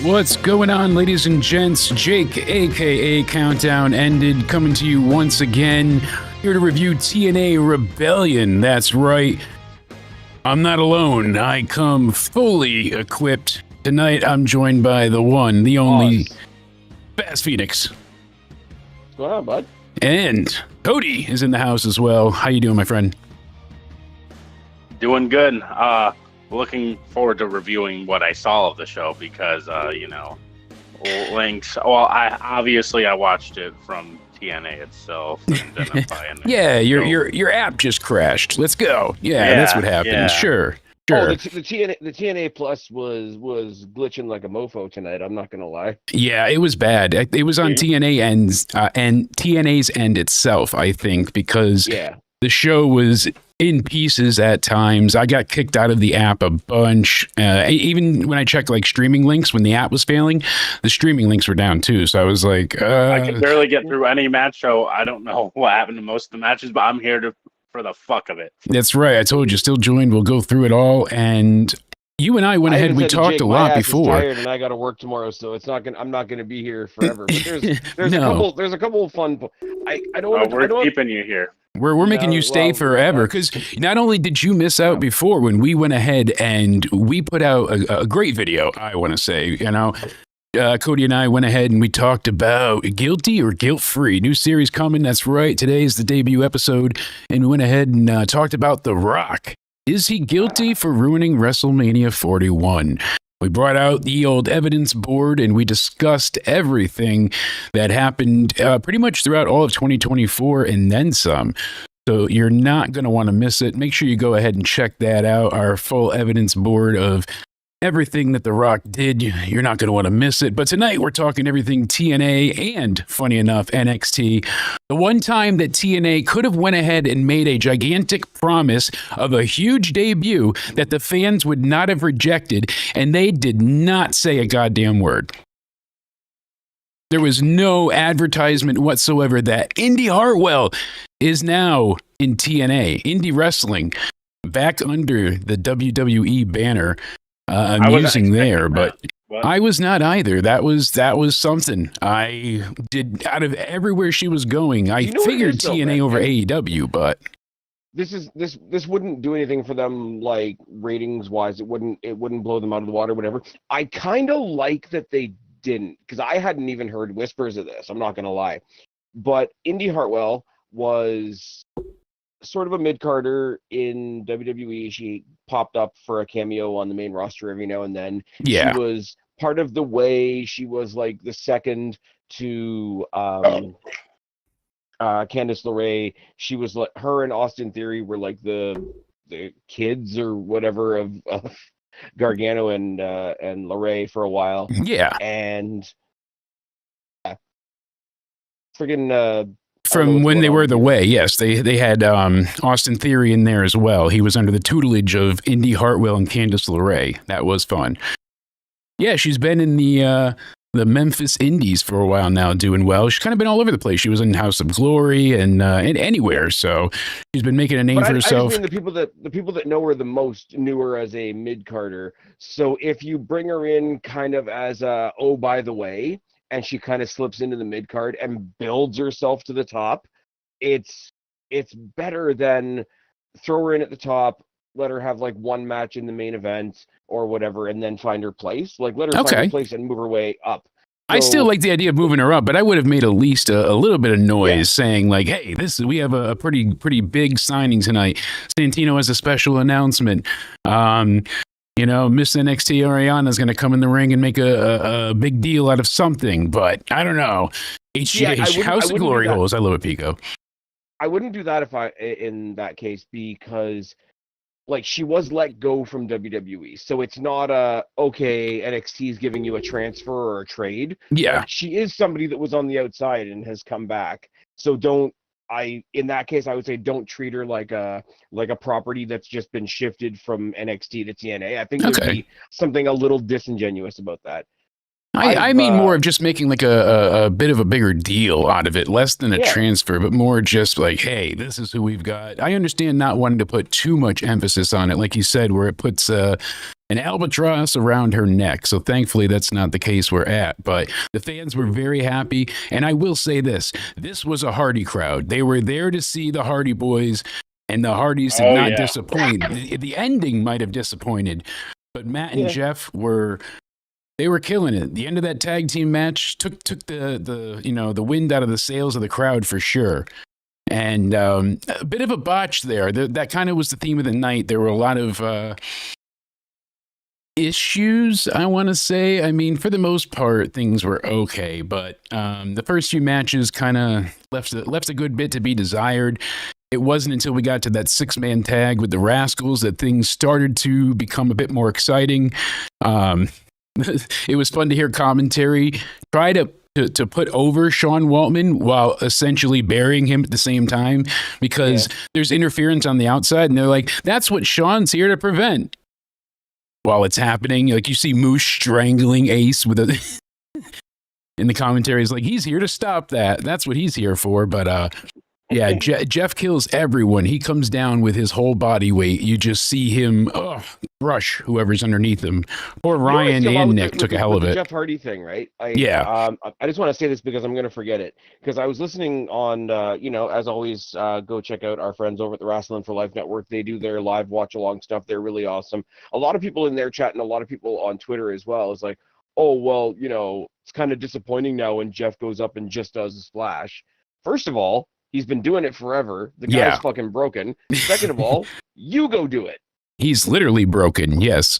What's going on, ladies and gents? Jake, aka Countdown Ended, coming to you once again, here to review TNA Rebellion. That's right, I'm not alone. I come fully equipped. Tonight, I'm joined by the one, the only, Spaz Phoenix. What's going on, bud? And Cody is in the house as well. How you doing, my friend? Doing good. Looking forward to reviewing what I saw of the show because, links. Well, I watched it from TNA itself. And yeah, your app just crashed. Let's go. Yeah, that's what happened. Yeah. Sure. Oh, the TNA Plus was glitching like a mofo tonight. I'm not gonna lie. Yeah, it was bad. It was on TNA ends and TNA's end itself, I think, because the show was in pieces at times. I got kicked out of the app a bunch. Even when I checked like streaming links, when the app was failing, the streaming links were down too. So I was like, I could barely get through any match. So I don't know what happened to most of the matches, but I'm here for the fuck of it. That's right. I told you, still joined. We'll go through it all. And you and I went ahead. We talked a lot before. Tired and I got to work tomorrow, so it's not gonna. I'm not gonna be here forever. But there's a couple of fun. I don't. We're keeping you here. We're making you stay forever, because not only did you miss out before when we went ahead and we put out a great video, I want to say, Cody and I went ahead and we talked about Guilty or Guilt-Free, new series coming. That's right. Today is the debut episode, and we went ahead and talked about The Rock. Is he guilty for ruining WrestleMania 41? We brought out the old evidence board and we discussed everything that happened pretty much throughout all of 2024 and then some. So you're not going to want to miss it. Make sure you go ahead and check that out, our full evidence board of everything that The Rock did. You're not going to want to miss it. But tonight we're talking everything TNA and, funny enough, NXT. The one time that TNA could have went ahead and made a gigantic promise of a huge debut that the fans would not have rejected, and they did not say a goddamn word. There was no advertisement whatsoever that Indy Hartwell is now in TNA, Indie Wrestling, back under the WWE banner. Amusing there, but I was not either. That was something. I did out of everywhere she was going. I figured TNA over AEW, but this wouldn't do anything for them, like ratings wise. It wouldn't blow them out of the water, whatever. I kind of like that they didn't, because I hadn't even heard whispers of this. I'm not gonna lie, but Indy Hartwell was sort of a mid-carder in WWE. She popped up for a cameo on the main roster every now and then. Yeah. She was part of the way. She was like the second to Candice LeRae. She was like, her and Austin Theory were like the kids or whatever of Gargano and LeRae for a while. Yeah. And friggin' from when they were the way, yes, they had Austin Theory in there as well. He was under the tutelage of Indy Hartwell and Candice LeRae. That was fun. Yeah, she's been in the Memphis Indies for a while now, doing well. She's kind of been all over the place. She was in House of Glory and anywhere, so she's been making a name for herself. I mean, the people that know her the most knew her as a mid-carder. So if you bring her in kind of as a by the way, and she kind of slips into the mid-card and builds herself to the top, it's better than throw her in at the top, let her have like one match in the main event or whatever, and then find her place. Like, let her find her place and move her way up. I still like the idea of moving her up, but I would have made at least a little bit of noise saying like, hey, we have a pretty big signing tonight. Santino has a special announcement. Miss NXT Ariana is going to come in the ring and make a big deal out of something, but I don't know. HGH, House of Glory Holes. I love it, Pico. I wouldn't do that in that case, because like she was let go from WWE. So it's not NXT is giving you a transfer or a trade. Yeah. Like, she is somebody that was on the outside and has come back. So in that case, I would say don't treat her like a property that's just been shifted from NXT to TNA. I think there'd be something a little disingenuous about that. I mean more of just making like a bit of a bigger deal out of it, less than a transfer, but more just like, hey, this is who we've got. I understand not wanting to put too much emphasis on it, like you said, where it puts an albatross around her neck. So thankfully, that's not the case we're at. But the fans were very happy. And I will say this was a Hardy crowd. They were there to see the Hardy Boys, and the Hardys did not disappoint. The ending might have disappointed, but Matt and Jeff were... They were killing it. The end of that tag team match took the wind out of the sails of the crowd for sure. And a bit of a botch there. That kind of was the theme of the night. There were a lot of issues, I want to say. I mean, for the most part, things were okay. But the first few matches kind of left a good bit to be desired. It wasn't until we got to that 6-man tag with the Rascals that things started to become a bit more exciting. It was fun to hear commentary try to put over Sean Waltman while essentially burying him at the same time, because there's interference on the outside, and they're like, that's what Sean's here to prevent. While it's happening, like you see Moose strangling Ace with a... in the commentary is like, he's here to stop that. That's what he's here for. But yeah, Jeff kills everyone. He comes down with his whole body weight. You just see him crush whoever's underneath him. Poor Ryan and Nick took a hell of it. The Jeff Hardy thing, right? I just want to say this because I'm going to forget it. Because I was listening on, as always, go check out our friends over at the Wrestling for Life Network. They do their live watch-along stuff. They're really awesome. A lot of people in their chat and a lot of people on Twitter as well is like, oh, well, it's kind of disappointing now when Jeff goes up and just does a splash. First of all, he's been doing it forever. The guy's fucking broken. Second of all, you go do it. He's literally broken, yes.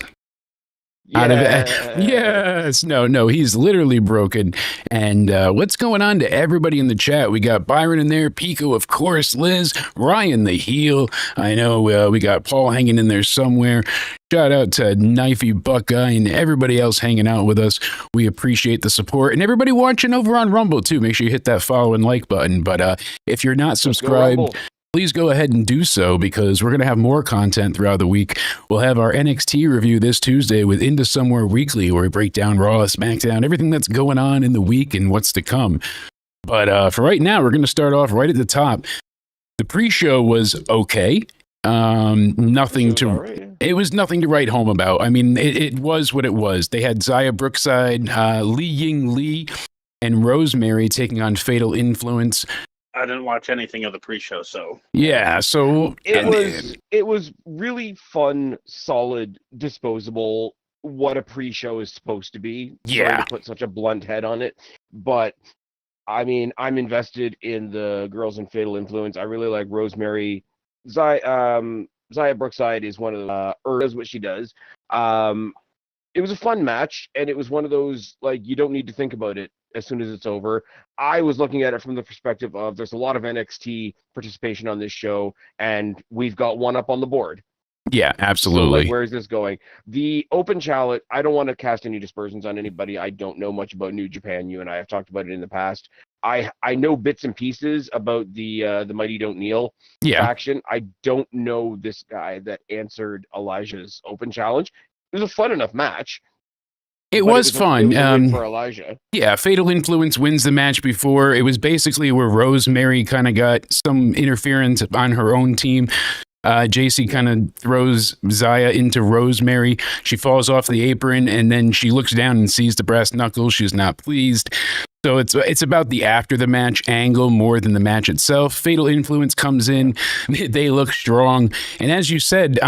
Yes. No, he's literally broken. And what's going on to everybody in the chat? We got Byron in there, Pico, of course, Liz, Ryan the heel. I know we got Paul hanging in there somewhere. Shout out to Knifey Buckeye and everybody else hanging out with us. We appreciate the support. And everybody watching over on Rumble, too. Make sure you hit that follow and like button. But if you're not subscribed, please go ahead and do so, because we're going to have more content throughout the week. We'll have our NXT review this Tuesday with Into Somewhere Weekly, where we break down Raw, SmackDown, everything that's going on in the week and what's to come. But for right now, we're going to start off right at the top. The pre-show was okay. It was nothing to write home about. I mean, it was what it was. They had Zaya Brookside, Li Ying Lee, and Rosemary taking on Fatal Influence. I didn't watch anything of the pre-show, so it was really fun, solid, disposable. What a pre-show is supposed to be. Sorry to put such a blunt head on it, but I mean, I'm invested in the girls in Fatal Influence. I really like Rosemary. Zaya Brookside is one of the does what she does. It was a fun match, and it was one of those, like, you don't need to think about it as soon as it's over. I was looking at it from the perspective of there's a lot of NXT participation on this show, and we've got one up on the board. Yeah, absolutely. So, like, where is this going? The open challenge, I don't want to cast any dispersions on anybody. I don't know much about New Japan. You and I have talked about it in the past. I know bits and pieces about the Mighty Don't Kneel faction. I don't know this guy that answered Elijah's open challenge. It was a fun enough match. It was fun. For Elijah. Yeah, Fatal Influence wins the match before. It was basically where Rosemary kind of got some interference on her own team. JC kind of throws Zaya into Rosemary. She falls off the apron, and then she looks down and sees the brass knuckles. She's not pleased. So it's about the after the match angle more than the match itself. Fatal Influence comes in. They look strong. And as you said,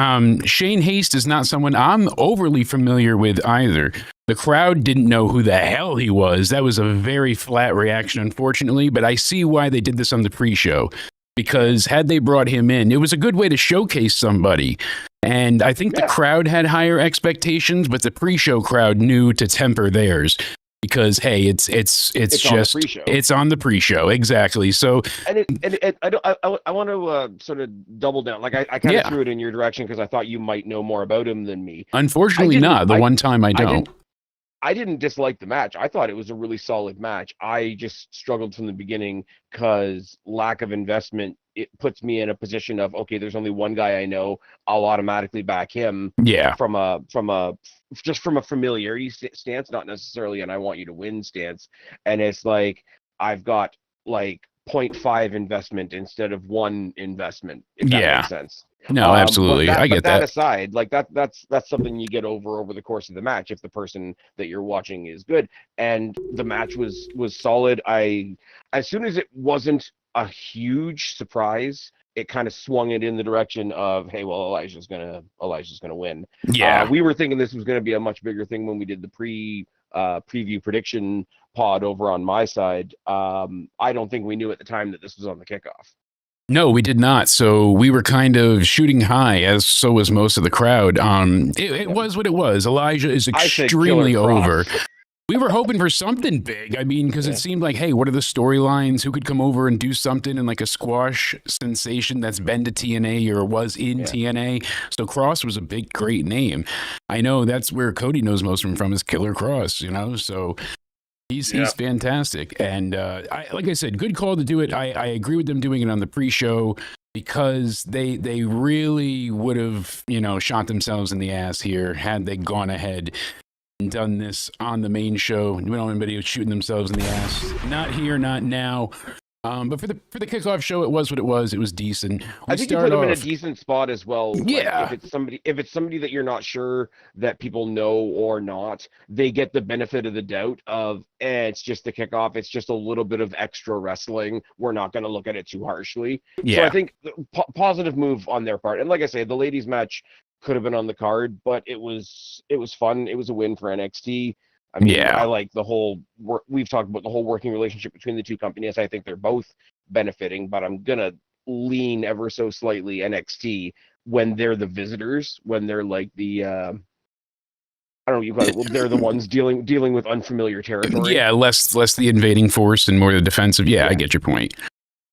Shane Haste is not someone I'm overly familiar with either. The crowd didn't know who the hell he was. That was a very flat reaction, unfortunately. But I see why they did this on the pre-show. Because had they brought him in, it was a good way to showcase somebody. And I think the crowd had higher expectations, but the pre-show crowd knew to temper theirs. Because hey, it's just it's on the pre-show, exactly. So I want to sort of double down. Like I kind of threw it in your direction because I thought you might know more about him than me. Unfortunately, not the one time I don't. I didn't dislike the match. I thought it was a really solid match. I just struggled from the beginning because lack of investment it puts me in a position of, okay, there's only one guy I know, I'll automatically back him Yeah. from a just from a familiarity stance, not necessarily an I want you to win stance. And it's like I've got like 0.5 investment instead of 1 investment, if that Yeah. makes sense. No, absolutely. I get that that. aside, like that's something you get over the course of the match if the person that you're watching is good. And the match was solid. As soon as it wasn't a huge surprise, it kind of swung it in the direction of, hey, well, Elijah's gonna win. Yeah. We were thinking this was gonna be a much bigger thing when we did the preview prediction pod over on my side. I don't think we knew at the time that this was on the kickoff. No, we did not. So we were kind of shooting high, as so was most of the crowd. It was what it was. Elijah is extremely over. We were hoping for something big. I mean, because it seemed like, hey, what are the storylines? Who could come over and do something in like a squash sensation that's been to TNA or was in TNA? So Cross was a big, great name. I know that's where Cody knows most of him from is Killer Cross, you know? So he's fantastic. And like I said, good call to do it. I agree with them doing it on the pre-show because they really would have, you know, shot themselves in the ass here had they gone ahead and done this on the main show. We don't want anybody who's shooting themselves in the ass. Not here, not now. But for the kickoff show, it was what it was. It was decent. I think you put them in a decent spot as well. Yeah. Like if it's somebody that you're not sure that people know or not, they get the benefit of the doubt of, it's just the kickoff. It's just a little bit of extra wrestling. We're not going to look at it too harshly. Yeah. So I think positive move on their part. And like I say, the ladies match could have been on the card, but it was fun. It was a win for NXT. I mean, I like the whole we've talked about the whole working relationship between the two companies. I think they're both benefiting, but I'm going to lean ever so slightly NXT when they're the visitors, when they're like the, I don't know, they're the ones dealing with unfamiliar territory. Yeah, less the invading force and more the defensive. Yeah, I get your point.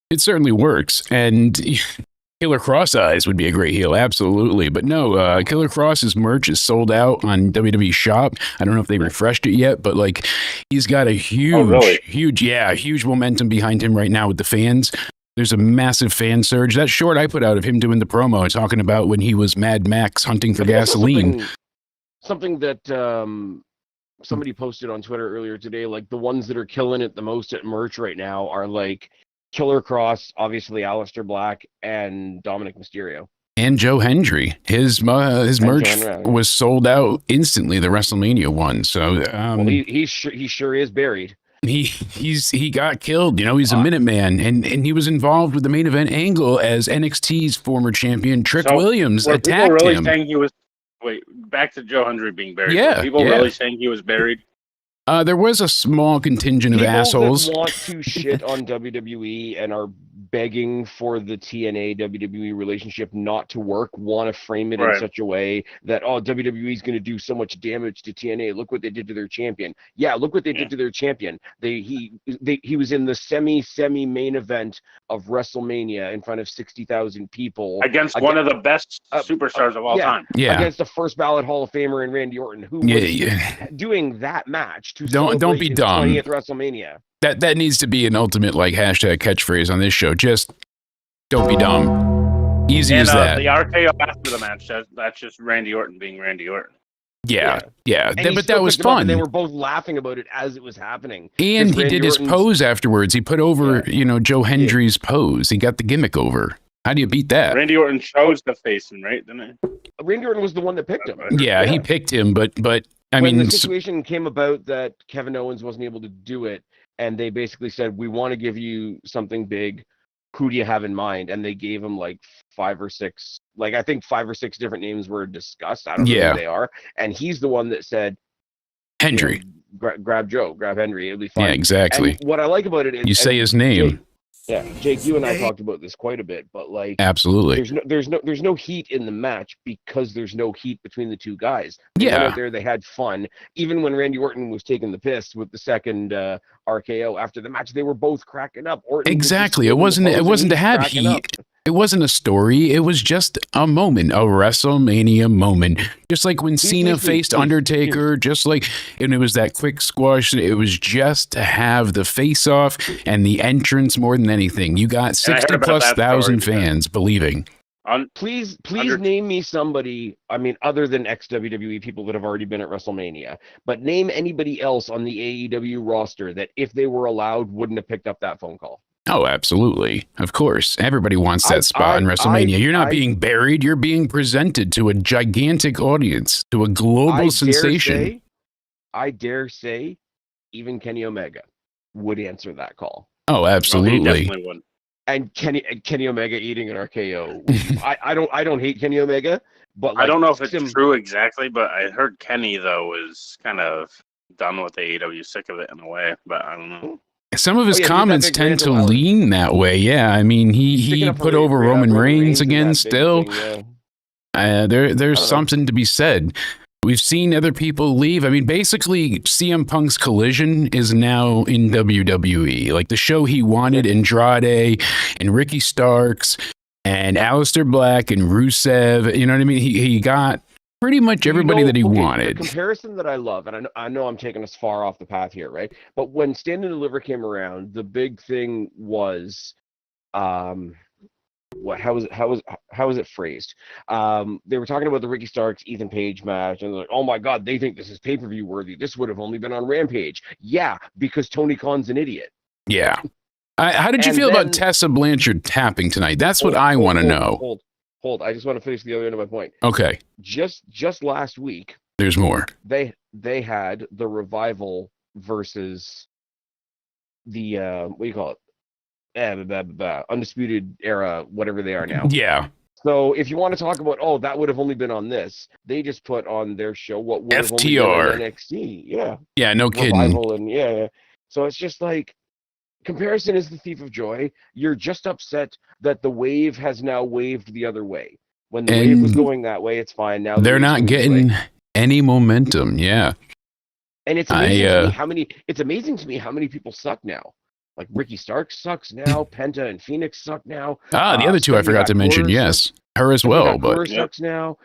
It certainly works. And Killer Cross Eyes would be a great heel, absolutely. But no, Killer Cross's merch is sold out on WWE Shop. I don't know if they refreshed it yet, but like he's got a huge momentum behind him right now with the fans. There's a massive fan surge. That short I put out of him doing the promo, talking about when he was Mad Max hunting for gasoline. Something that somebody posted on Twitter earlier today, like the ones that are killing it the most at merch right now are like Killer Cross, obviously Aleister Black, and Dominic Mysterio. And Joe Hendry. His merch was sold out instantly, the WrestleMania one. So well, he sure is buried. He got killed. You know, he's a Minuteman, and he was involved with the main event angle as NXT's former champion Trick Williams attacked people really him. Saying he was back to Joe Hendry being buried. Yeah, people really saying he was buried. There was a small contingent of assholes that want to shit on WWE and are begging for the TNA WWE relationship not to work, want to frame it in such a way that, oh, WWE is going to do so much damage to TNA. Look what they did to their champion. Yeah, look what they did to their champion. He was in the semi main event of WrestleMania in front of 60,000 people against one of the best superstars of all time. Yeah, against the first ballot Hall of Famer in Randy Orton, who was doing that match to don't be dumb. 20th WrestleMania. That needs to be an ultimate like hashtag catchphrase on this show. Just don't be dumb. Easy as that. The RKO after the match, that's just Randy Orton being Randy Orton. Yeah. But that was fun. They were both laughing about it as it was happening. And he did his pose afterwards. He put over, Joe Hendry's pose. He got the gimmick over. How do you beat that? Randy Orton chose the face, right? Didn't he? Randy Orton was the one that picked him. Yeah, he picked him, but I mean, when the situation came about that Kevin Owens wasn't able to do it, and they basically said, we want to give you something big. Who do you have in mind? And they gave him like 5 or 6, like I think 5 or 6 different names were discussed. I don't know who they are. And he's the one that said, Hendry. Grab Joe, grab Henry. It'll be fine. Yeah, exactly. And what I like about it is you say his name. Jake, you and I talked about this quite a bit, but like, absolutely, there's no heat in the match because there's no heat between the two guys. They went out there, they had fun. Even when Randy Orton was taking the piss with the second RKO after the match, they were both cracking up. Orton exactly. It wasn't to have heat. It wasn't a story. It was just a moment, a WrestleMania moment. Just like when Cena faced Undertaker, just like, and it was that quick squash. It was just to have the face-off and the entrance more than anything. You got 60,000+ fans believing. Please name me somebody, I mean, other than ex-WWE people that have already been at WrestleMania, but name anybody else on the AEW roster that if they were allowed wouldn't have picked up that phone call. Oh, absolutely. Of course. Everybody wants that spot in WrestleMania. You're not being buried. You're being presented to a gigantic audience, to a global sensation. I dare say even Kenny Omega would answer that call. Oh, absolutely. Well, he definitely would. And Kenny Omega eating an RKO. I don't hate Kenny Omega, but like, I don't know if it's true exactly, but I heard Kenny though is kind of done with AEW, sick of it in a way, but I don't know. Some of his comments tend to lean that way. Yeah, I mean, he put over Roman Reigns again still. There's something to be said. We've seen other people leave. I mean, basically, CM Punk's Collision is now in WWE. Like the show he wanted, Andrade and Ricky Starks and Aleister Black and Rusev. You know what I mean? He got pretty much everybody that he wanted. The comparison that I love, and I know I'm taking us far off the path here, right? But when Stand and Deliver came around, the big thing was, how was it phrased? They were talking about the Ricky Starks Ethan Page match, and they're like, oh my God, they think this is pay-per-view worthy. This would have only been on Rampage. Yeah, because Tony Khan's an idiot. Yeah. How did you feel about Tessa Blanchard tapping tonight? That's what I want to know. Hold. I just want to finish the other end of my point. Okay. Just last week. There's more. They had the Revival versus the what do you call it? Undisputed Era, whatever they are now. Yeah. So if you want to talk about, that would have only been on this, they just put on their show what would have only been on NXT. Yeah. Yeah, no kidding. Revival and yeah. So it's just like, comparison is the thief of joy. You're just upset that the wave has now waved the other way. When the wave was going that way, it's fine. Now they're not getting any momentum. Yeah. And it's amazing to me how many people suck now. Like Ricky Stark sucks now. Penta and Phoenix suck now. The other two I forgot to mention. Yes, her as well. But sucks now.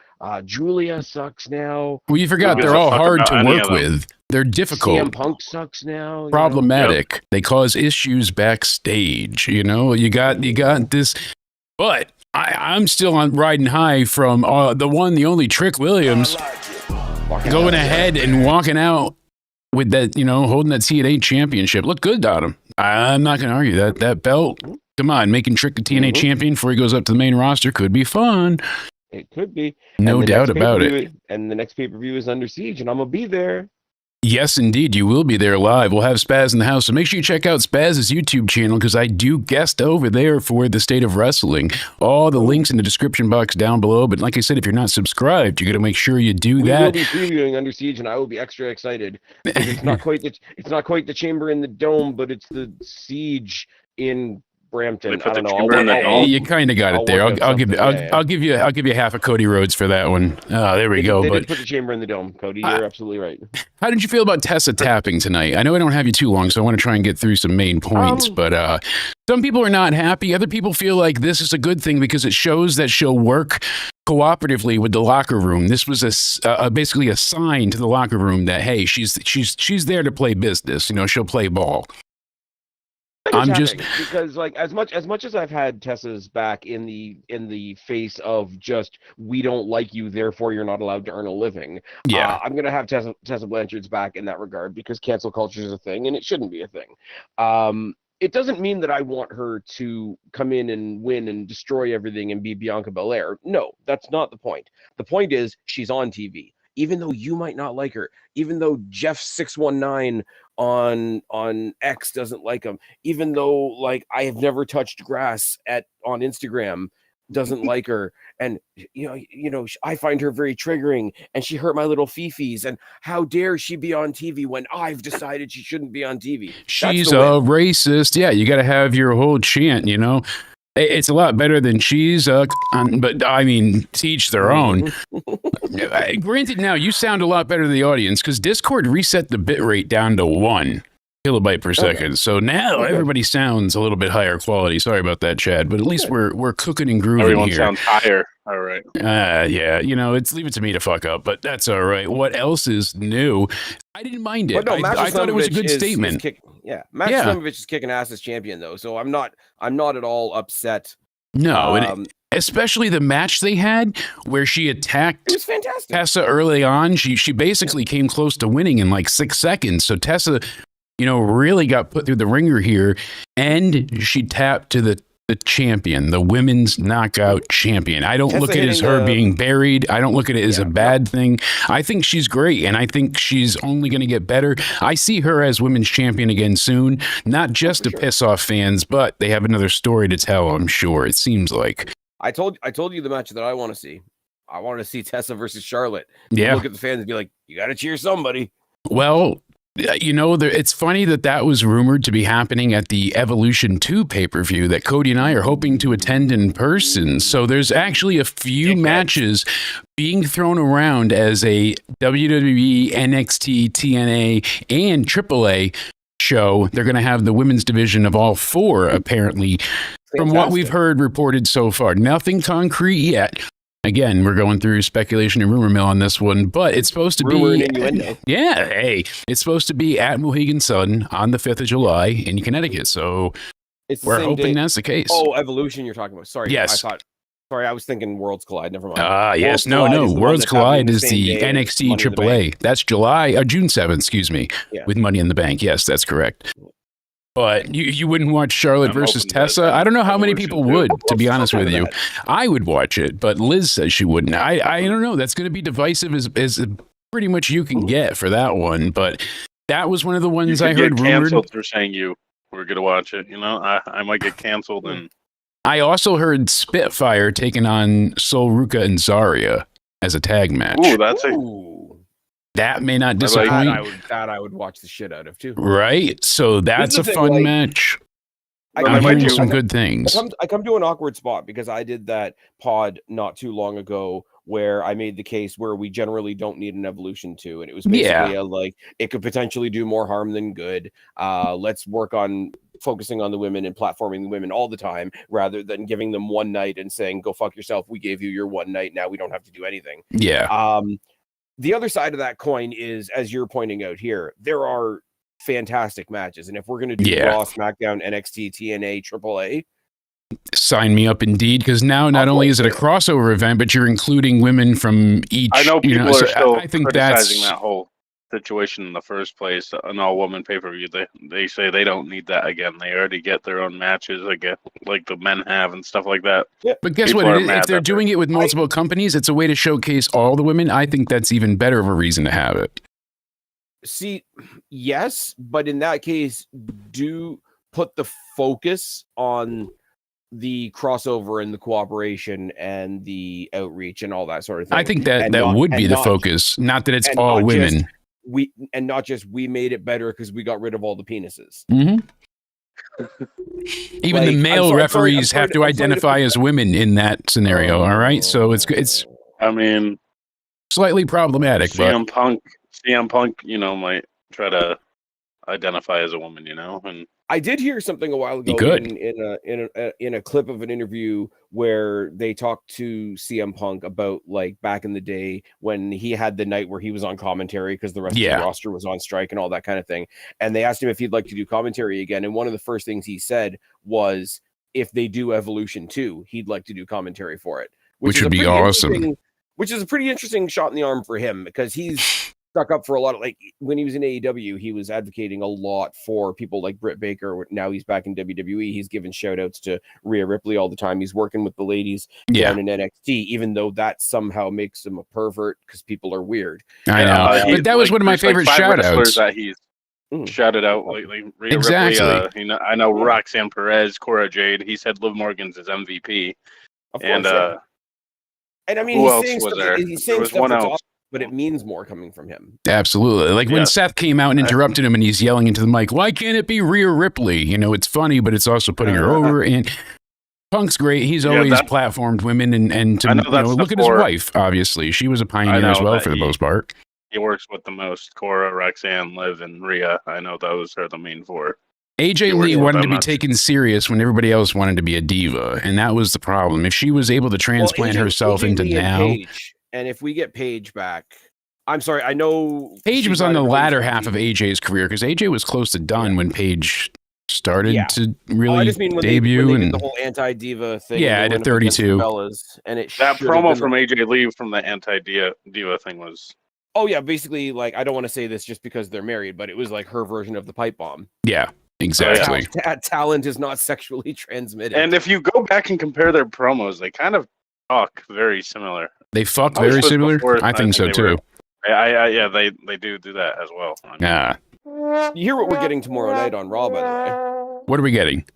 Julia sucks now. Well, you forgot they're all hard to work with. They're difficult. CM Punk sucks now. Problematic. Yep. They cause issues backstage. You know, you got this. But I'm still riding high from the one, the only Trick Williams going ahead and walking out with that, holding that TNA championship. Looked good on him. I'm not going to argue that belt. Come on, making Trick the TNA champion before he goes up to the main roster could be fun. It could be. No doubt about it. And the next pay-per-view is Under Siege, and I'm going to be there. Yes, indeed. You will be there live. We'll have Spaz in the house. So make sure you check out Spaz's YouTube channel because I do guest over there for the State of Wrestling. All the links in the description box down below. But like I said, if you're not subscribed, you got to make sure you do that. We will be previewing Under Siege, and I will be extra excited. It's not quite the Chamber in the Dome, but it's the Siege in Brampton. I don't know. You kind of got it there. I'll give you half a Cody Rhodes for that one. Oh, there we go. They did put the Chamber in the Dome, Cody. You're absolutely right. How did you feel about Tessa tapping tonight? I know I don't have you too long, so I want to try and get through some main points. But some people are not happy. Other people feel like this is a good thing because it shows that she'll work cooperatively with the locker room. This was basically a sign to the locker room that hey, she's there to play business. She'll play ball. Because like as much as I've had Tessa's back in the face of just we don't like you, therefore you're not allowed to earn a living. Yeah, I'm gonna have Tessa Blanchard's back in that regard because cancel culture is a thing and it shouldn't be a thing. It doesn't mean that I want her to come in and win and destroy everything and be Bianca Belair. No, that's not the point. The point is she's on TV. Even though you might not like her, even though Jeff619 on X doesn't like him, even though like I have never touched grass on Instagram doesn't like her, and I find her very triggering, and she hurt my little fifis, and how dare she be on TV when I've decided she shouldn't be on TV? She's a racist. Yeah, you got to have your whole chant, It's a lot better than she's, but I mean, to each their own. Granted, now you sound a lot better to the audience because Discord reset the bit rate down to 1. kilobyte per second. So now everybody sounds a little bit higher quality. Sorry about that, Chad, but at least we're cooking and grooving Everyone here. sounds higher. All right. Yeah, leave it to me to fuck up, but that's all right. What else is new? I didn't mind it. But no, I thought it was a good statement. Max Slimovich is kicking ass as champion though, so I'm not at all upset. No, and especially the match they had where she attacked it was fantastic. Tessa early on. She basically came close to winning in like 6 seconds. So Tessa, really got put through the ringer here, and she tapped to the champion, the women's knockout champion. I don't look at it as her being buried. I don't look at it as a bad thing. I think she's great, and I think she's only going to get better. I see her as women's champion again soon, not just to piss off fans, but they have another story to tell, I'm sure. It seems like. I told you the match that I want to see. I want to see Tessa versus Charlotte. Yeah. Look at the fans and be like, you got to cheer somebody. Well, it's funny that was rumored to be happening at the Evolution 2 pay-per-view that Cody and I are hoping to attend in person. So there's actually a few matches being thrown around as a WWE, NXT, TNA, and AAA show. They're going to have the women's division of all 4, apparently, from what we've heard reported so far. Nothing concrete yet. Again, we're going through speculation and rumor mill on this one, but it's supposed to it's supposed to be at Mohegan Sun on the 5th of July in Connecticut. So we're hoping that's the case. Oh, Evolution you're talking about. Sorry. Yes. I was thinking Worlds Collide. Never mind. Yes. No. Worlds Collide is the NXT AAA. That's June 7th, excuse me, with Money in the Bank. Yes, that's correct. But you wouldn't watch Charlotte versus Tessa? I don't know how many people would, to be honest with you. I would watch it, but Liz says she wouldn't. I don't know. That's going to be divisive as pretty much you can get for that one. But that was one of the ones I heard rumored. Canceled for saying you were going to watch it. I might get canceled. And I also heard Spitfire taking on Sol Ruka and Zarya as a tag match. That may not disappoint. I would watch the shit out of too. Right? So that's a fun match. I'm hearing some good things. I come to an awkward spot because I did that pod not too long ago where I made the case where we generally don't need an Evolution 2. And it was basically it could potentially do more harm than good. Let's work on focusing on the women and platforming the women all the time rather than giving them one night and saying, go fuck yourself. We gave you your one night. Now we don't have to do anything. Yeah. The other side of that coin is, as you're pointing out here, there are fantastic matches. And if we're going to do Raw, SmackDown, NXT, TNA, AAA, sign me up indeed, because now not only is it a crossover event, but you're including women from each. I know people are still I think criticizing that whole situation in the first place. An all-woman pay-per-view, they say they don't need that again. They already get their own matches again, like the men have and stuff like that. Yeah. But guess what? If they're doing it with multiple companies, it's a way to showcase all the women. I think that's even better of a reason to have it. See, yes, but in that case, do put the focus on the crossover and the cooperation and the outreach and all that sort of thing. I think that would be the focus, not that it's all women. We made it better because we got rid of all the penises. Mm-hmm. Even the male referees have to identify as women in that scenario. All right, so it's. I mean, slightly problematic. CM Punk, might try to identify as a woman, and I did hear something a while ago in a clip of an interview where they talked to CM Punk about like back in the day when he had the night where he was on commentary because the rest of the roster was on strike and all that kind of thing. And they asked him if he'd like to do commentary again. And one of the first things he said was if they do Evolution 2, he'd like to do commentary for it, which would be awesome. Which is a pretty interesting shot in the arm for him because he's stuck up for a lot of, like, when he was in AEW, he was advocating a lot for people like Britt Baker. Now he's back in WWE. He's giving shout outs to Rhea Ripley all the time. He's working with the ladies down in NXT, even though that somehow makes him a pervert because people are weird. I know. But that was one of my favorite shout outs. That he's shouted out lately. Rhea Ripley, I know Roxanne Perez, Cora Jade. He said Liv Morgan's his MVP. Of course, and I mean, who else was there? There was one else. But it means more coming from him. Absolutely. Like when Seth came out and interrupted him and he's yelling into the mic, why can't it be Rhea Ripley? It's funny, but it's also putting her over. And Punk's great. He's always platformed women and to look at his wife, obviously. She was a pioneer as well for the most part. He works with the most. Cora, Roxanne, Liv, and Rhea. I know those are the main four. AJ Lee wanted to be taken serious when everybody else wanted to be a diva, and that was the problem. If she was able to transplant herself into now, and if we get Paige back, I'm sorry, I know Paige was on the latter half of AJ's career because AJ was close to done when Paige started to really I just mean when debut they and the whole anti-diva thing. Yeah, at 32. And it that promo from AJ Lee from the anti-diva thing was. Oh yeah, basically, like, I don't want to say this just because they're married, but it was like her version of the pipe bomb. Yeah, exactly. Talent is not sexually transmitted. And if you go back and compare their promos, they kind of talk very similar. They fuck very similar? I think so too. Yeah, they do that as well. I mean, yeah. You hear what we're getting tomorrow night on Raw, by the way. What are we getting?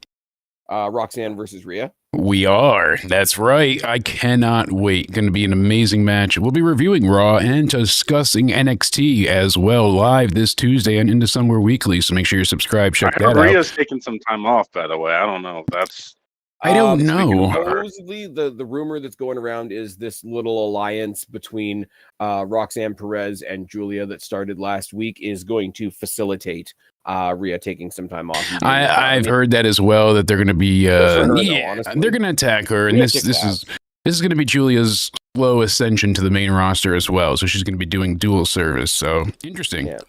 Roxanne versus Rhea. We are. That's right. I cannot wait. Going to be an amazing match. We'll be reviewing Raw and discussing NXT as well live this Tuesday and into Somewhere Weekly. So make sure you're subscribed. Check that out. Rhea's taking some time off, by the way. I don't know if that's. I don't know. Supposedly, the rumor that's going around is this little alliance between Roxanne Perez and Julia that started last week is going to facilitate Rhea taking some time off. I've heard that as well, that they're going to be they're going to attack her, and this is going to be Julia's slow ascension to the main roster as well. So she's going to be doing dual service. So interesting. Yeah.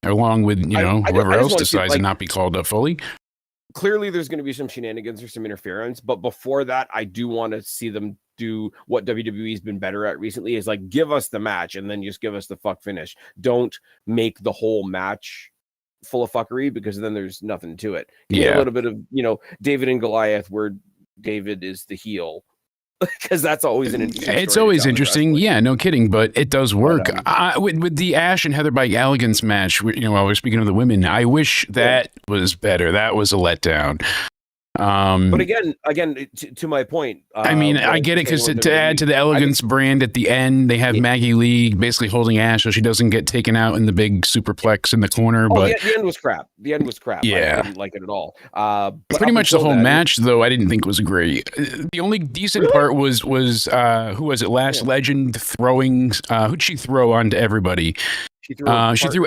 Along with whoever else decides to not be called up fully. Clearly, there's going to be some shenanigans or some interference, but before that, I do want to see them do what WWE's been better at recently, is like give us the match and then just give us the fuck finish. Don't make the whole match full of fuckery, because then there's nothing to it. A little bit of David and Goliath, where David is the heel, because that's always an interesting. It's always interesting. Yeah, no kidding, but it does work. With the Ash and Heather by Elegance match, while we're speaking of the women, I wish that was better. That was a letdown. But again, to my point, I mean, I get it, because to add to the Elegance brand at the end, they have Maggie Lee basically holding Ash so she doesn't get taken out in the big superplex in the corner. But the end was crap. Yeah, I didn't like it at all. But pretty much the whole match, though, I didn't think was great. The only decent part was who was it? Lash Legend throwing. Who'd she throw onto everybody? She threw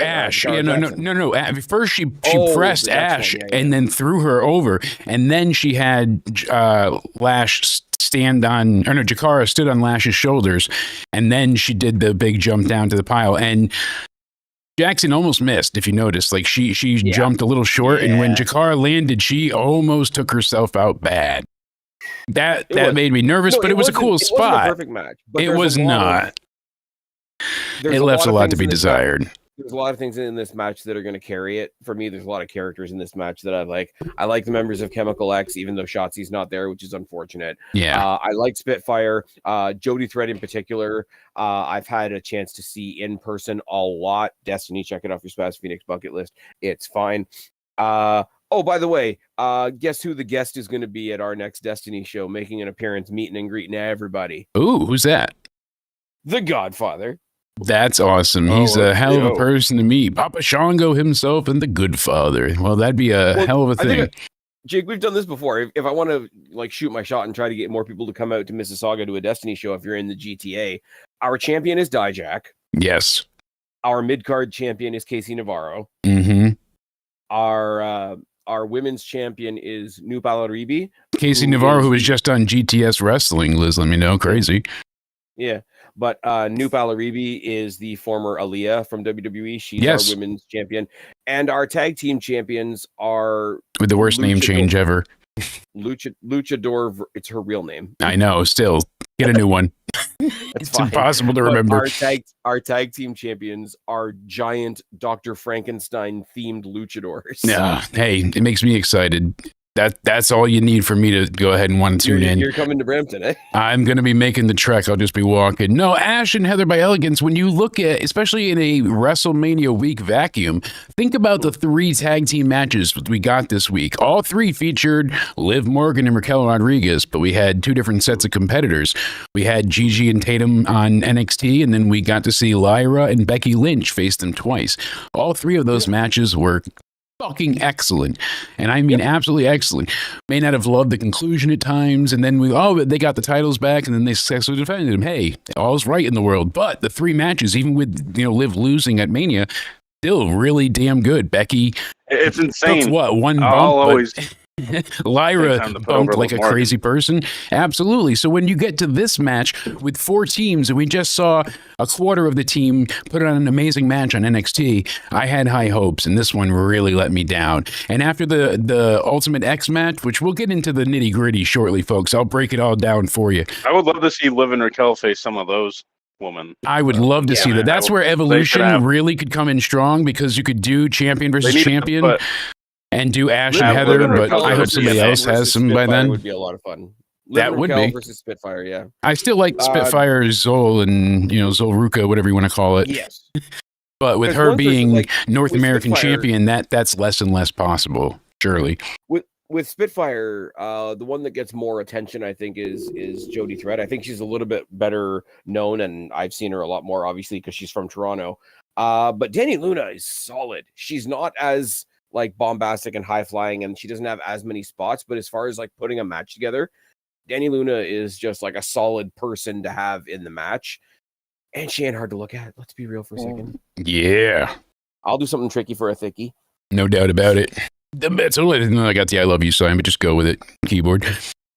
Ash. No. First she pressed Ash and then threw her over, and then she had Lash Jakara stood on Lash's shoulders, and then she did the big jump down to the pile. And Jackson almost missed, if you noticed. Like she jumped a little short, and when Jakara landed, she almost took herself out bad. That made me nervous, but it was a cool spot. It wasn't a perfect match. But it was not. It left a lot to be desired. There's a lot of things in this match that are going to carry it. For me, there's a lot of characters in this match that I like. I like the members of Chemical X, even though Shotzi's not there, which is unfortunate. Yeah. I like Spitfire. Jody Thread in particular, I've had a chance to see in person a lot. Destiny, check it off your Spaz Phoenix bucket list. It's fine. Oh, by the way, guess who the guest is going to be at our next Destiny show, making an appearance, meeting and greeting everybody? Ooh, who's that? The Godfather. That's awesome. He's a hell of a person to meet. Papa Shango himself and the Good Father. Well, that'd be a hell of a thing. Jake, we've done this before. If I want to shoot my shot and try to get more people to come out to Mississauga to a Destiny show, if you're in the GTA, our champion is Dijak. Yes. Our mid-card champion is Casey Navarro. Mm-hmm. Our women's champion is Nup Alaribi. Casey Navarro, who was just on GTS Wrestling. Liz, let me know. Crazy. Yeah. But Nup Alaribi is the former Aaliyah from WWE. She's our women's champion. And our tag team champions are... with the worst name change ever. Luchador. It's her real name. I know. Still, get a new one. It's impossible to remember. Our tag team champions are giant Dr. Frankenstein themed luchadors. Yeah. Hey, it makes me excited. That's all you need for me to go ahead and want to tune in. You're coming to Brampton, eh? I'm going to be making the trek. I'll just be walking. No, Ash and Heather by Elegance, when you look at, especially in a WrestleMania week vacuum, think about the 3 tag team matches we got this week. All 3 featured Liv Morgan and Raquel Rodriguez, but we had 2 different sets of competitors. We had Gigi and Tatum on NXT, and then we got to see Lyra and Becky Lynch face them twice. All 3 of those matches were fucking excellent. And I mean absolutely excellent. May not have loved the conclusion at times, and then they got the titles back, and then they successfully defended them. Hey, all's right in the world. But the 3 matches, even with Liv losing at Mania, still really damn good. Becky, it's insane. Took what, one I'll bump? always Lyra time to put bumped over like a Morgan. crazy person. Absolutely. So when you get to this match with 4 teams, and we just saw a quarter of the team put on an amazing match on NXT, I had high hopes, and this one really let me down. And after the Ultimate X match, which we'll get into the nitty gritty shortly, folks, I'll break it all down for you. I would love to see Liv and Raquel face some of those women. I would love to see that. That's where Evolution really could come in strong, because you could do champion versus champion. And do Ash and Heather, but I hope somebody else has some by then. Would be a lot of fun. That would be versus Spitfire, yeah. I still like Spitfire, Zol, and Zolruka, whatever you want to call it. Yes. But with her being North American Spitfire, champion, that's less and less possible, surely. With Spitfire, the one that gets more attention, I think, is Jody Threat. I think she's a little bit better known, and I've seen her a lot more, obviously, because she's from Toronto. But Dani Luna is solid. She's not as bombastic and high flying, and she doesn't have as many spots, but as far as putting a match together, Dani Luna is just a solid person to have in the match, and she ain't hard to look at. Let's be real for a second. Yeah, I'll do something tricky for a thickie. No doubt about it. That's all I got the I love you sign, but just go with it. Keyboard.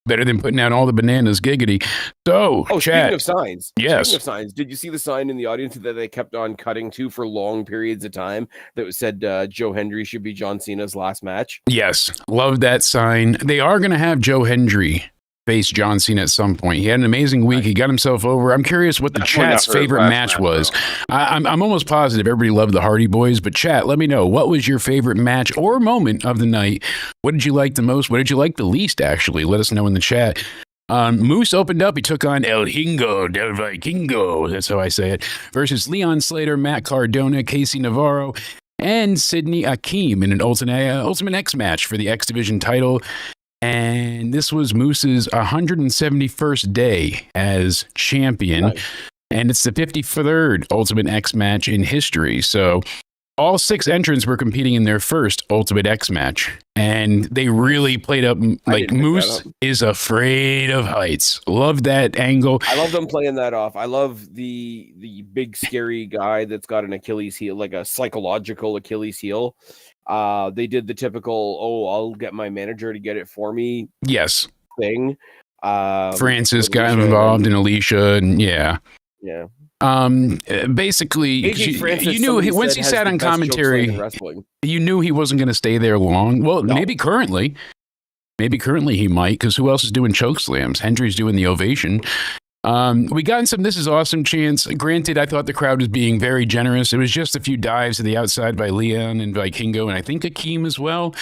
Better than putting out all the bananas, giggity. So, chat. Speaking of signs. Yes. Speaking of signs, did you see the sign in the audience that they kept on cutting to for long periods of time that said Joe Hendry should be John Cena's last match? Yes. Love that sign. They are going to have Joe Hendry face John Cena at some point. He had an amazing week. He got himself over. I'm curious what the chat's favorite match was. I'm almost positive everybody loved the Hardy Boys, but chat, let me know. What was your favorite match or moment of the night? What did you like the most? What did you like the least, actually? Let us know in the chat. Moose opened up. He took on El Hingo del Vikingo. That's how I say it. Versus Leon Slater, Matt Cardona, Casey Navarro, and Sydney Akeem in an Ultimate X match for the X Division title. And this was Moose's 171st day as champion. Nice. And it's the 53rd Ultimate X match in history. So all 6 entrants were competing in their first Ultimate X match. And they really played up, Moose is afraid of heights. Love that angle. I love them playing that off. I love the big scary guy that's got an Achilles heel, like a psychological Achilles heel. They did the typical, I'll get my manager to get it for me. Yes. Thing. Francis got involved in Alicia, and yeah. Basically, you knew once he sat on commentary, you knew he wasn't going to stay there long. Well, maybe currently he might, because who else is doing choke slams? Hendry's doing the ovation. We got in some "This is awesome" chants. Granted, I thought the crowd was being very generous. It was just a few dives to the outside by Leon and Vikingo, and I think Akeem as well.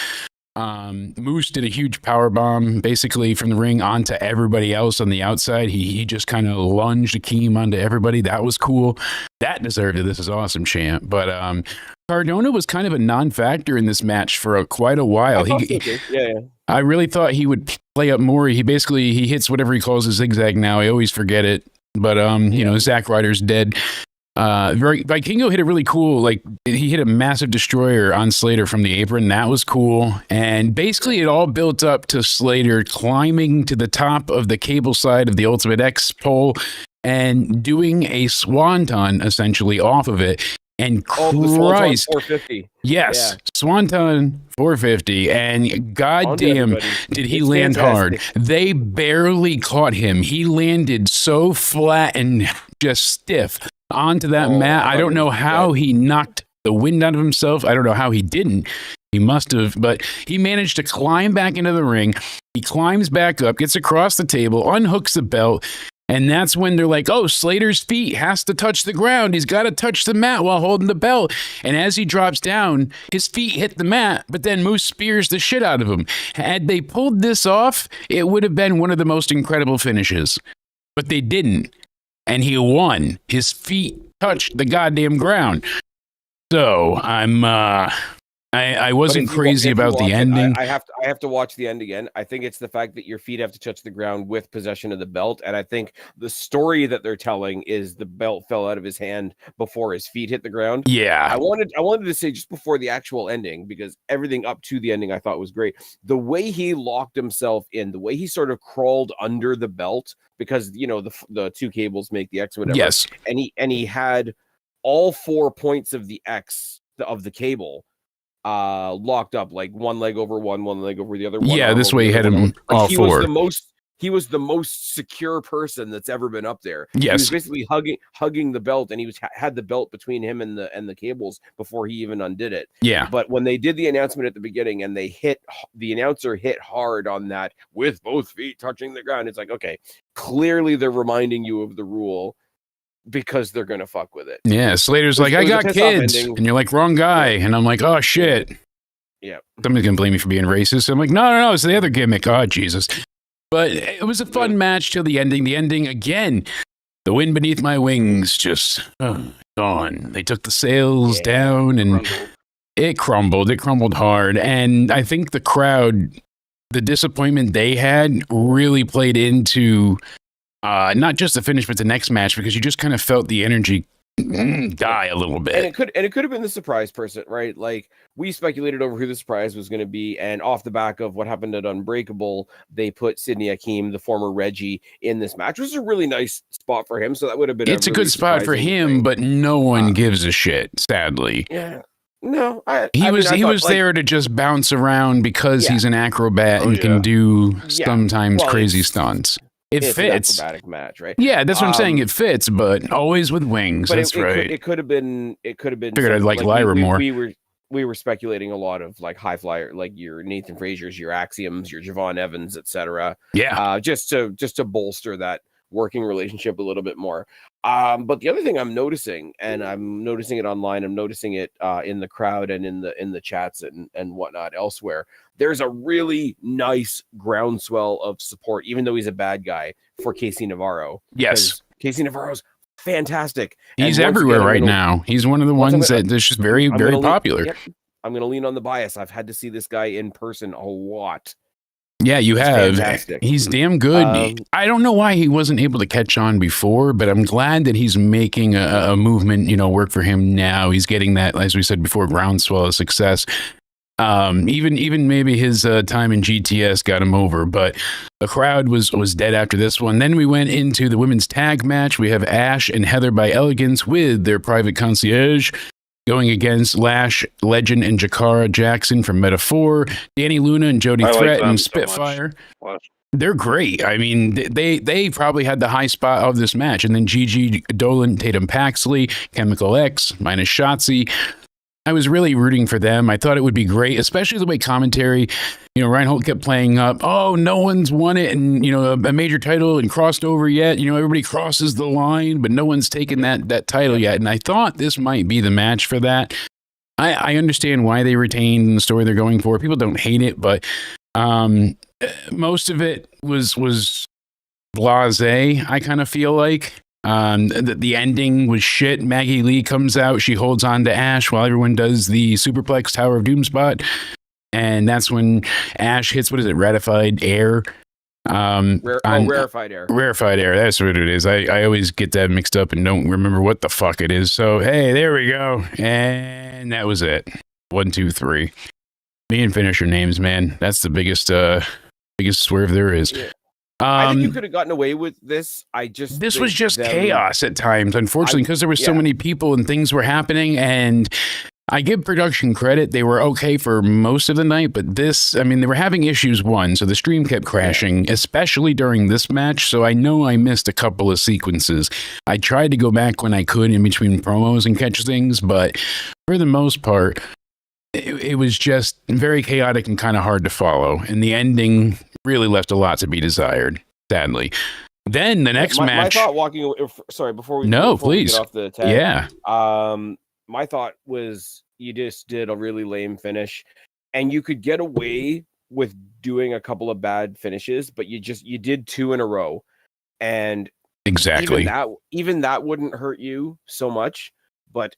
Moose did a huge power bomb basically from the ring onto everybody else on the outside. He just kind of lunged Akeem onto everybody. That was cool. That deserved a "This is awesome" chant. But Cardona was kind of a non-factor in this match for quite a while. I really thought he would play up more. He hits whatever he calls a zigzag now. I always forget it. But Zack Ryder's dead. Vikingo hit a really cool, he hit a massive destroyer on Slater from the apron. That was cool. And basically it all built up to Slater climbing to the top of the cable side of the Ultimate X pole and doing a swanton essentially off of it. And Christ, 450. Yes, yeah. Swanton 450, and goddamn, did he land hard. They barely caught him. He landed so flat and just stiff onto that mat. I don't know how he knocked the wind out of himself. I don't know how he didn't. He must have, but he managed to climb back into the ring. He climbs back up, gets across the table, unhooks the belt. And that's when they're like, Slater's feet has to touch the ground. He's got to touch the mat while holding the belt. And as he drops down, his feet hit the mat, but then Moose spears the shit out of him. Had they pulled this off, it would have been one of the most incredible finishes. But they didn't. And he won. His feet touched the goddamn ground. So I'm I But wasn't if you crazy about watch the it, ending. I have to watch the end again. I think it's the fact that your feet have to touch the ground with possession of the belt, and I think the story that they're telling is the belt fell out of his hand before his feet hit the ground. Yeah. I wanted to say just before the actual ending, because everything up to the ending I thought was great. The way he locked himself in, the way he sort of crawled under the belt, because the two cables make the X, whatever. Yes. And he had all 4 points of the X of the cable locked up, like one leg over one leg over the other. Yeah, this way he had him all four. He was the most secure person that's ever been up there. Yes. He was basically hugging the belt, and he had the belt between him and the cables before he even undid it. Yeah. But when they did the announcement at the beginning and the announcer hit hard on that with both feet touching the ground, it's like, okay, clearly they're reminding you of the rule because they're gonna fuck with it. Yeah, Slater's like, I got kids, and you're like, wrong guy, and I'm like, oh shit. Yeah. Somebody's gonna blame me for being racist. I'm like, no, it's the other gimmick. Oh Jesus. But it was a fun match till the ending. The ending again, the wind beneath my wings just gone. They took the sails down, and it crumbled. It crumbled hard, and I think the crowd, the disappointment they had, really played into. Not just the finish, but the next match, because you just kind of felt the energy die a little bit. And it could have been the surprise person, right? Like, we speculated over who the surprise was going to be, and off the back of what happened at Unbreakable, they put Sidney Akeem, the former Reggie, in this match, which was a really nice spot for him. So that would have been a good spot for him, but no one gives a shit, sadly. Yeah. No, he was there to just bounce around because he's an acrobat and can do sometimes crazy stunts. It fits. An acrobatic match, right? Yeah, that's what I'm saying. It fits, but always with wings. That's right. It could have been. Figured I'd like Lyra more. We were speculating a lot of like high flyer, like your Nathan Frazier's, your Axioms, your Javon Evans, etc. Yeah. Just to bolster that working relationship a little bit more. But the other thing I'm noticing, and I'm noticing it online, I'm noticing it in the crowd and in the chats and whatnot elsewhere. There's a really nice groundswell of support, even though he's a bad guy, for Casey Navarro. Yes. Casey Navarro's fantastic. He's everywhere right now. He's one of the ones that's just very, very popular. I'm going to lean on the bias. I've had to see this guy in person a lot. Yeah, you have. Fantastic. He's damn good. I don't know why he wasn't able to catch on before, but I'm glad that he's making a movement, work for him now. He's getting that, as we said before, groundswell of success. Even maybe his time in GTS got him over, but the crowd was dead after this one. Then we went into the women's tag match. We have Ash and Heather by Elegance with their private concierge going against Lash, Legend, and Jakara Jackson from Metaphor, Danny Luna and Jody Threat and Spitfire. They're great. I mean, they probably had the high spot of this match. And then Gigi Dolan, Tatum Paxley, Chemical X, minus Shotzi. I was really rooting for them. I thought it would be great, especially the way commentary, Reinhold kept playing up, oh, no one's won it and, a major title and crossed over yet. Everybody crosses the line, but no one's taken that title yet. And I thought this might be the match for that. I understand why they retained the story they're going for. People don't hate it, but most of it was blasé, I kind of feel like. The ending was shit. Maggie Lee comes out. She holds on to Ash while everyone does the Superplex Tower of Doom spot. And that's when Ash hits, what is it, Ratified Air? Rarefied Air. Rarefied Air. That's what it is. I always get that mixed up and don't remember what the fuck it is. So, hey, there we go. And that was it. 1, 2, 3. Me and finisher names, man. That's the biggest swerve there is. Yeah. I think you could have gotten away with this. This was just chaos at times, unfortunately, because there were so many people and things were happening. And I give production credit. They were okay for most of the night, but they were having issues, so the stream kept crashing, especially during this match. So I know I missed a couple of sequences. I tried to go back when I could in between promos and catch things, but for the most part, it was just very chaotic and kind of hard to follow. And the ending really left a lot to be desired, sadly. Then the next match. My thought walking away, sorry, before we please get off the tag. Yeah. My thought was you just did a really lame finish, and you could get away with doing a couple of bad finishes, but you did 2 in a row, and exactly even that wouldn't hurt you so much. But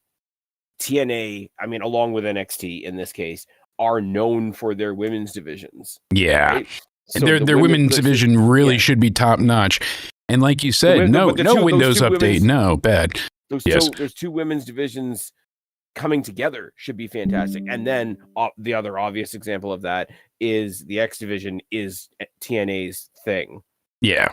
TNA, I mean, along with NXT in this case, are known for their women's divisions. Yeah. Right? And their women's division really should be top notch. And like you said, no Windows update, no bad. Those two women's divisions coming together should be fantastic. And then the other obvious example of that is the X division is TNA's thing. Yeah.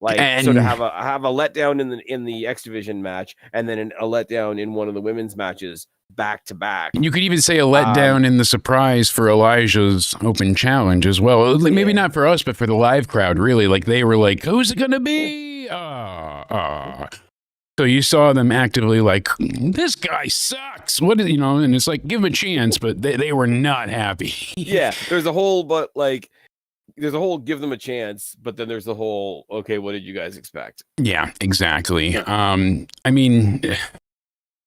So to have a letdown in the X division match and then a letdown in one of the women's matches back to back. You could even say a letdown in the surprise for Elijah's open challenge as well. Maybe not for us, but for the live crowd, really. Like they were like, who's it gonna be? So you saw them actively like, this guy sucks. What is, and it's like, give him a chance, but they were not happy. Yeah, there's a whole give them a chance, but then there's the whole, okay, what did you guys expect? Yeah, exactly. I mean,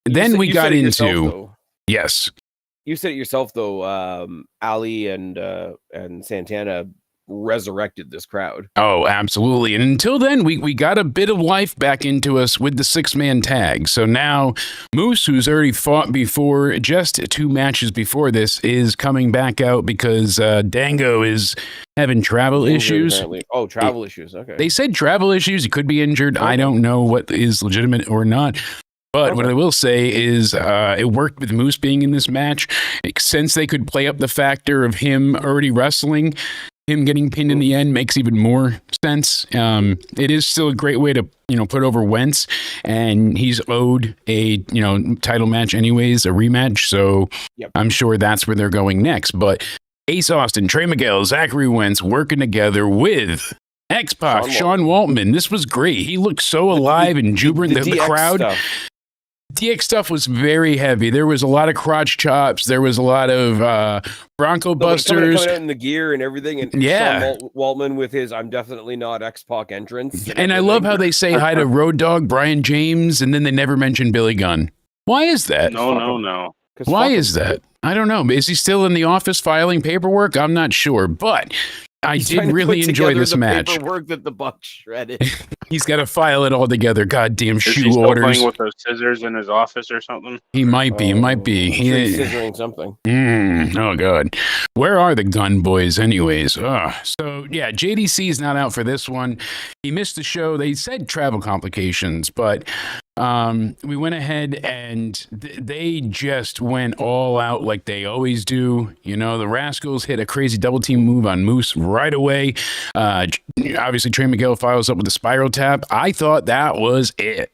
then we got into, yes. You said it yourself, though, Ali and Santana resurrected this crowd. Oh, absolutely. And until then, we got a bit of life back into us with the 6-man tag. So now Moose, who's already fought before, just 2 matches before this, is coming back out because Dango is having travel issues. Apparently. Oh, travel issues. Okay. They said travel issues. He could be injured. Okay. I don't know what is legitimate or not. But what I will say is it worked with Moose being in this match. Since they could play up the factor of him already wrestling, him getting pinned in the end makes even more sense. It is still a great way to, put over Wentz, and he's owed a, title match anyways, a rematch. So I'm sure that's where they're going next. But Ace Austin, Trey Miguel, Zachary Wentz working together with X-Pac, Sean Waltman. This was great. He looked so alive and jubilant. The crowd. Stuff. DX stuff was very heavy. There was a lot of crotch chops. There was a lot of Bronco Busters. Coming out in the gear and everything. And Sean Waltman with his I'm definitely not X-Pac entrance. And I love how they say hi to Road Dogg, Brian James, and then they never mention Billy Gunn. Why is that? No. Why is that? I don't know. Is he still in the office filing paperwork? I'm not sure. But I did really enjoy this match. Paperwork that the Bucks shredded. He's got to file it all together. Goddamn shoe Is he still orders. playing with those scissors in his office or something? He might be. He's scissoring something. Oh God, where are the Gun Boys, anyways? So yeah, JDC is not out for this one. He missed the show. They said travel complications, but we went ahead and they just went all out like they always do. The Rascals hit a crazy double team move on Moose right away. Obviously, Trey Miguel follows up with the spiral tap. I thought that was it.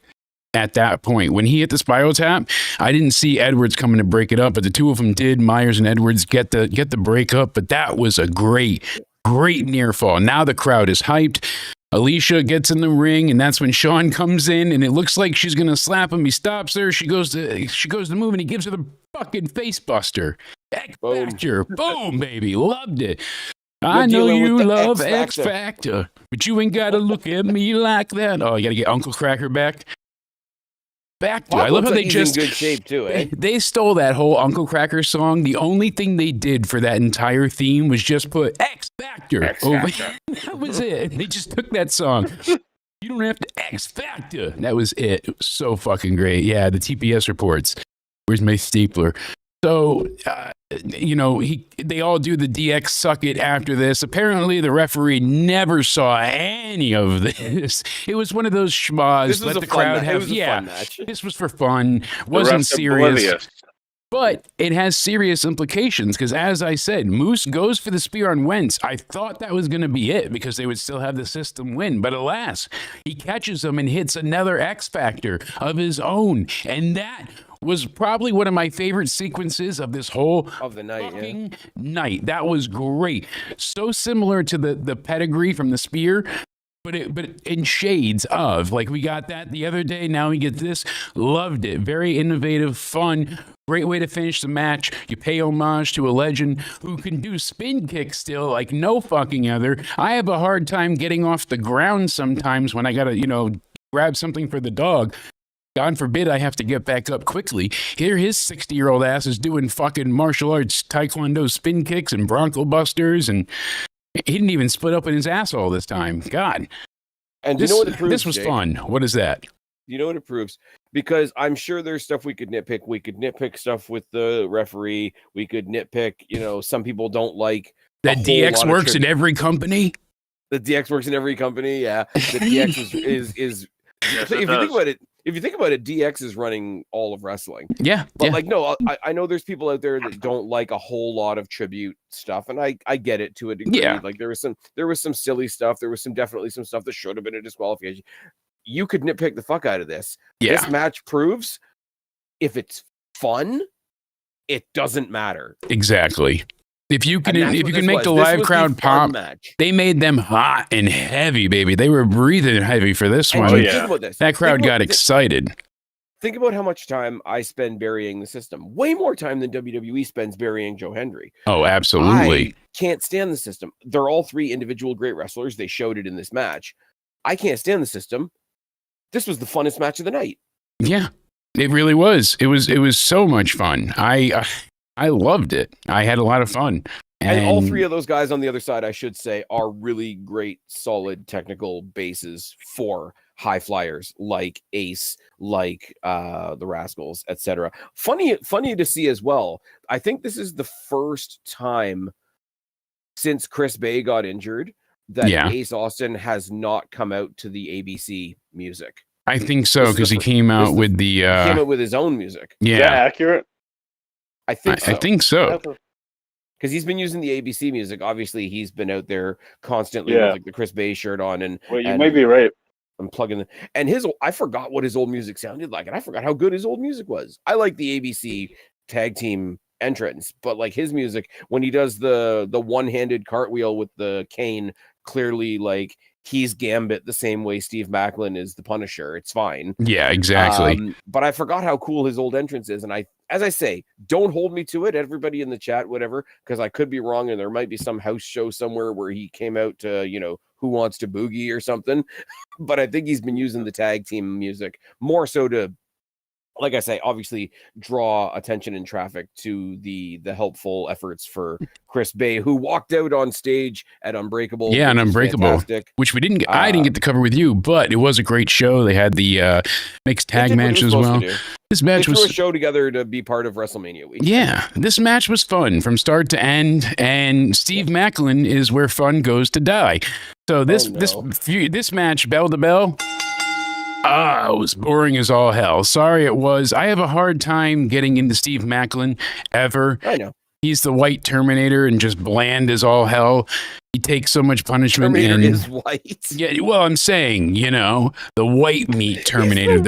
At that point, when he hit the spiral tap, I didn't see Edwards coming to break it up, but the two of them did. Myers and Edwards get the break up, but that was a great near fall. Now the crowd is hyped. Alicia gets in the ring, and that's when Sean comes in, and it looks like she's gonna slap him. He stops her. She goes to move, and he gives her the fucking face buster. X-Factor. Boom, baby. Loved it. I know you love X-Factor, but you ain't gotta look at me like that. Oh, you gotta get Uncle Cracker back. I love how they just in good shape too, eh? They stole that whole Uncle Cracker song. The only thing they did for that entire theme was just put X-Factor over. That was it. They just took that song. You don't have to X-Factor. That was it. It was so fucking great. Yeah, the TPS reports. Where's my stapler? So, they all do the DX suck it after this. Apparently, the referee never saw any of this. It was one of those schmas. Let the crowd have. Fun match. This was for fun. Wasn't serious. But it has serious implications because, as I said, Moose goes for the spear on Wentz. I thought that was going to be it because they would still have the system win. But alas, he catches him and hits another X Factor of his own. And that was probably one of my favorite sequences of this whole night. That was great. So similar to the pedigree from the spear, but in shades of. Like, we got that the other day. Now we get this. Loved it. Very innovative, fun. Great way to finish the match. You pay homage to a legend who can do spin kicks still like no fucking other. I have a hard time getting off the ground sometimes when I gotta, grab something for the dog. God forbid I have to get back up quickly. Here his 60-year-old ass is doing fucking martial arts, taekwondo spin kicks and bronco busters, and he didn't even split up in his asshole this time. God. And this was fun. What is that? You know what it proves? Because I'm sure there's stuff we could nitpick. We could nitpick stuff with the referee. We could nitpick, some people don't like That DX works in every company. The DX works in every company. Yeah. The DX is Yes, if you think about it, DX is running all of wrestling. Yeah. But I know there's people out there that don't like a whole lot of tribute stuff, and I get it to a degree. Yeah. Like there was some silly stuff. There was definitely some stuff that should have been a disqualification. You could nitpick the fuck out of this. Yeah. This match proves if it's fun, it doesn't matter. Exactly. If you can make the live crowd pop, they made them hot and heavy, baby. They were breathing heavy for this one. Think about this. That crowd got excited. Think about how much time I spend burying the system. Way more time than WWE spends burying Joe Hendry. Oh, absolutely. I can't stand the system. They're all three individual great wrestlers. They showed it in this match. I can't stand the system. This was the funnest match of the night. Yeah, it really was. It was so much fun. I loved it. I had a lot of fun. And all three of those guys on the other side, I should say, are really great, solid technical bases for high flyers like Ace, like the Rascals, etc. Funny to see as well. I think this is the first time since Chris Bay got injured that Ace Austin has not come out to the ABC music. I think so, because he came out with he came out with his own music. Yeah, is that accurate? I think so. I think so. Because he's been using the ABC music. Obviously, he's been out there constantly with like the Chris Bay shirt on. And you may be right. I'm plugging I forgot what his old music sounded like, and I forgot how good his old music was. I like the ABC tag team entrance, but like his music, when he does the one-handed cartwheel with the cane, clearly like he's Gambit the same way Steve Macklin is the Punisher. It's fine. Yeah, exactly. But I forgot how cool his old entrance is. And as I say, don't hold me to it, everybody in the chat, whatever, because I could be wrong. And there might be some house show somewhere where he came out to, Who Wants to Boogie or something. But I think he's been using the tag team music more so to, like I say, obviously draw attention and traffic to the helpful efforts for Chris Bay, who walked out on stage at Unbreakable. Yeah, and Unbreakable, which I didn't get to cover with you, but it was a great show. They had the mixed tag match as well. This match was a show together to be part of WrestleMania week. Yeah, this match was fun from start to end, and Steve Macklin is where fun goes to die. So this match, bell to bell. It was boring as all hell. Sorry it was. I have a hard time getting into Steve Macklin ever. I know. He's the white Terminator and just bland as all hell. He takes so much punishment. Terminator is white. Yeah, well, I'm saying, the white meat Terminator.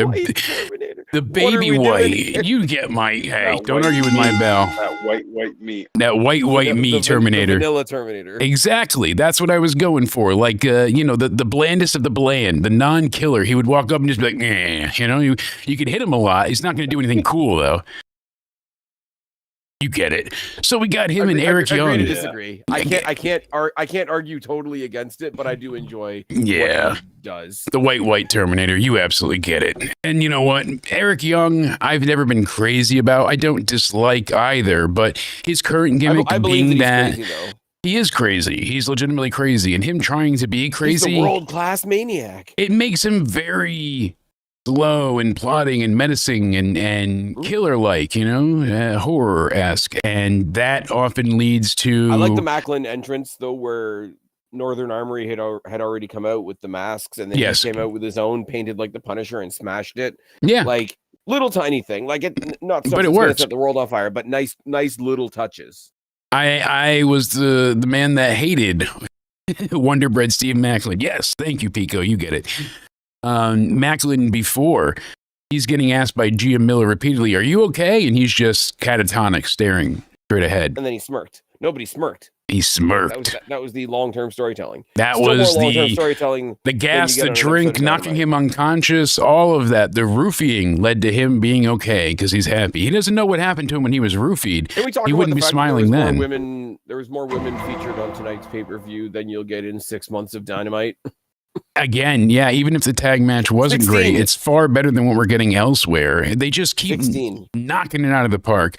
The baby white. You get my... Hey, don't argue with my bell. That white meat. That white meat Terminator. The vanilla Terminator. Exactly. That's what I was going for. Like, the blandest of the bland, the non-killer. He would walk up and just be like, you could hit him a lot. He's not going to do anything cool, though. You get it. So we got him and Eric Young. I agree to disagree. I can't argue totally against it, but I do enjoy what he does. The white Terminator. You absolutely get it. And you know what? Eric Young, I've never been crazy about. I don't dislike either, but his current gimmick being that he's crazy, he is crazy. He's legitimately crazy, and him trying to be crazy. He's a world-class maniac. It makes him very slow and plotting and menacing and killer-like, horror-esque. And that often leads to... I like the Macklin entrance, though, where Northern Armory had already come out with the masks, and then he came out with his own, painted like the Punisher, and smashed it. Yeah. Like, little tiny thing. Like, it not stuff but it that's works. Set the world on fire, but nice little touches. I was the man that hated Wonder Bread Steve Macklin. Yes, thank you, Pico. You get it. Macklin before, he's getting asked by Gia Miller repeatedly, "Are you okay?" And he's just catatonic, staring straight ahead. And then he smirked. Nobody smirked. He smirked. That was the long-term storytelling. That Still was more long-term storytelling. The gas, the drink, knocking him unconscious, all of that. The roofing led to him being okay because he's happy. He doesn't know what happened to him when he was roofied. He wouldn't be smiling then. There was more women featured on tonight's pay-per-view than you'll get in 6 months of Dynamite. Again, yeah, even if the tag match wasn't 16. great, it's far better than what we're getting elsewhere. They just keep 16. knocking it out of the park.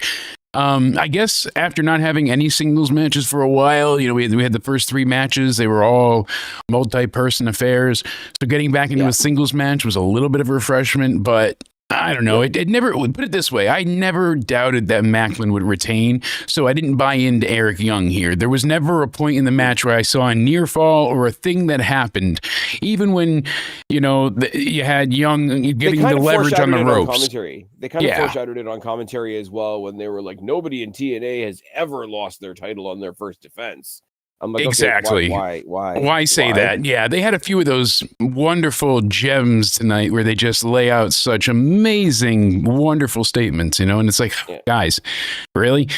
I guess after not having any singles matches for a while, we had the first 3 matches. They were all multi-person affairs. So getting back into a singles match was a little bit of a refreshment, but I don't know. It never, put it this way, I never doubted that Macklin would retain, so I didn't buy into Eric Young here. There was never a point in the match where I saw a near fall or a thing that happened, even when, you had Young getting the leverage on the ropes. They kind of foreshadowed it on commentary as well when they were like, nobody in TNA has ever lost their title on their first defense. I'm like, exactly. Okay, why say that? Yeah, they had a few of those wonderful gems tonight where they just lay out such amazing, wonderful statements, and it's like, guys, really?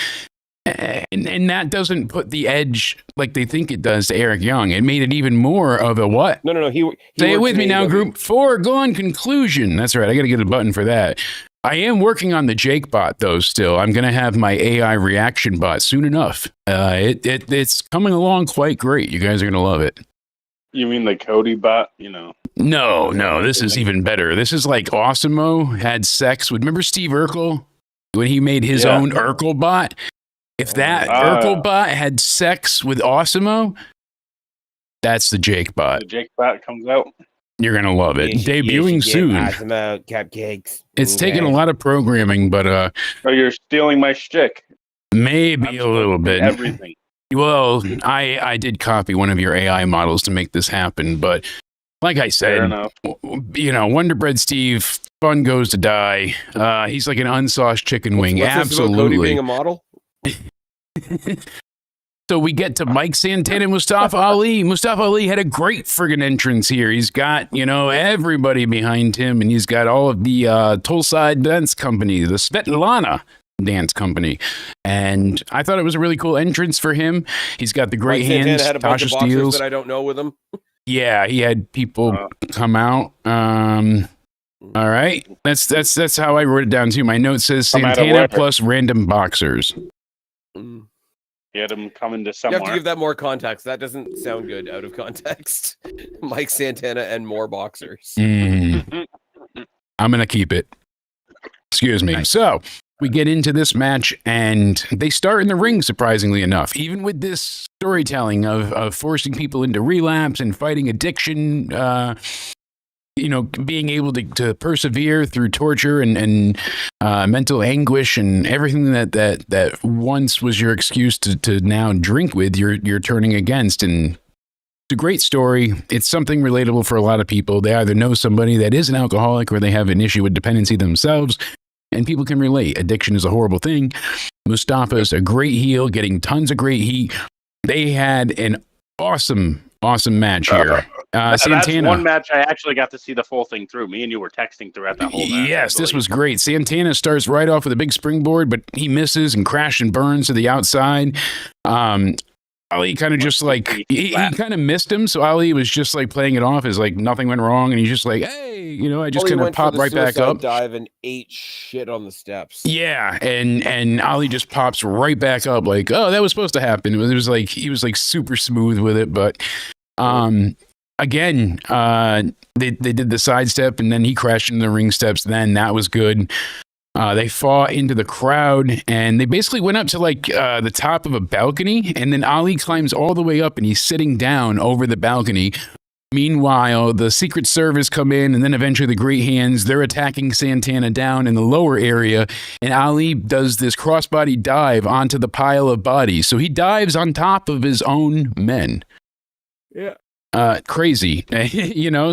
And that doesn't put the edge like they think it does to Eric Young. It made it even more of a what? No. He say it with me now, group. Foregone conclusion. That's right. I got to get a button for that. I am working on the Jake bot, though, still. I'm going to have my AI reaction bot soon enough. It's coming along quite great. You guys are going to love it. You mean the Cody bot? No. This is even better. This is like Awesemo had sex with, remember Steve Urkel? When he made his own Urkel bot? If that Urkel bot had sex with Awesemo, that's the Jake bot. The Jake bot comes out. You're going to love it. Debuting soon. Cupcakes. It's taken a lot of programming, but... Oh, you're stealing my shtick. Maybe a little bit. Everything. Well, I did copy one of your AI models to make this happen, but like I said, Wonder Bread Steve, fun goes to die. He's like an unsauced chicken wing. Absolutely. Cody being a model? So we get to Mike Santana and Mustafa Ali. Mustafa Ali had a great friggin' entrance here. He's got, everybody behind him, and he's got all of the Tulsa Dance Company, the Svetlana Dance Company. And I thought it was a really cool entrance for him. He's got the great Mike hands, Santana had a bunch Tasha of boxers Steeles. that I don't know with him. Yeah, he had people come out. All right. That's how I wrote it down too. My note says Santana plus random boxers. He had him coming to somewhere. You have to give that more context. That doesn't sound good out of context. Mike Santana and more boxers. I'm going to keep it. Excuse me. Nice. So we get into this match, and they start in the ring, surprisingly enough. Even with this storytelling of forcing people into relapse and fighting addiction, being able to persevere through torture and mental anguish and everything that once was your excuse to now drink with, you're turning against. And it's a great story. It's something relatable for a lot of people. They either know somebody that is an alcoholic or they have an issue with dependency themselves, and people can relate. Addiction is a horrible thing. Mustafa's a great heel, getting tons of great heat. They had an awesome match here. Santana. That's one match I actually got to see the full thing through. Me and you were texting throughout that whole match. Yes, this was great. Santana starts right off with a big springboard, but he misses and crashes and burns to the outside. Ali kind of just like, he kind of missed him, so Ali was just like playing it off as like nothing went wrong, and he's just like, hey, I just kind of popped right back up. Dive and ate shit on the steps. Yeah, and Ali just pops right back up like, oh, that was supposed to happen. It was like, he was like super smooth with it, but again, they did the sidestep, and then he crashed into the ring steps. Then that was good. They fought into the crowd, and they basically went up to like the top of a balcony, and then Ali climbs all the way up, and he's sitting down over the balcony. Meanwhile, the Secret Service come in, and then eventually the Great Hands. They're attacking Santana down in the lower area, and Ali does this crossbody dive onto the pile of bodies. So he dives on top of his own men. Yeah. Crazy,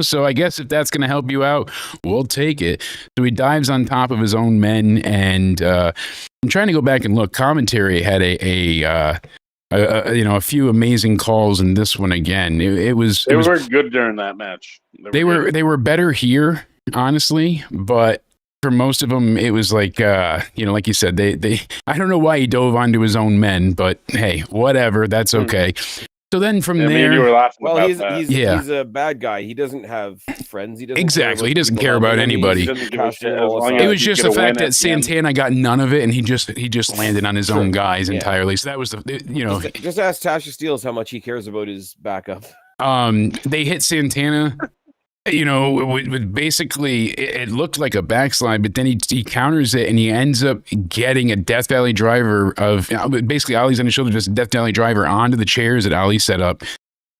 so I guess if that's going to help you out, we'll take it. So he dives on top of his own men, and I'm trying to go back and look. Commentary had a few amazing calls in this one again. They were good during that match. They were better here, honestly, but for most of them, it was like, like you said, they I don't know why he dove onto his own men, but hey, whatever, that's okay. So then from there, you were laughing well, he's a bad guy. He doesn't have friends. He doesn't care about anybody. It was just the fact that Santana got none of it, and he just landed on his own guys entirely. So that was Just ask Tasha Steeles how much he cares about his backup. They hit Santana. you know, with basically it looked like a backslide, but then he counters it and he ends up getting a Death Valley driver of basically Ali's on his shoulder, just a Death Valley driver onto the chairs that Ali set up.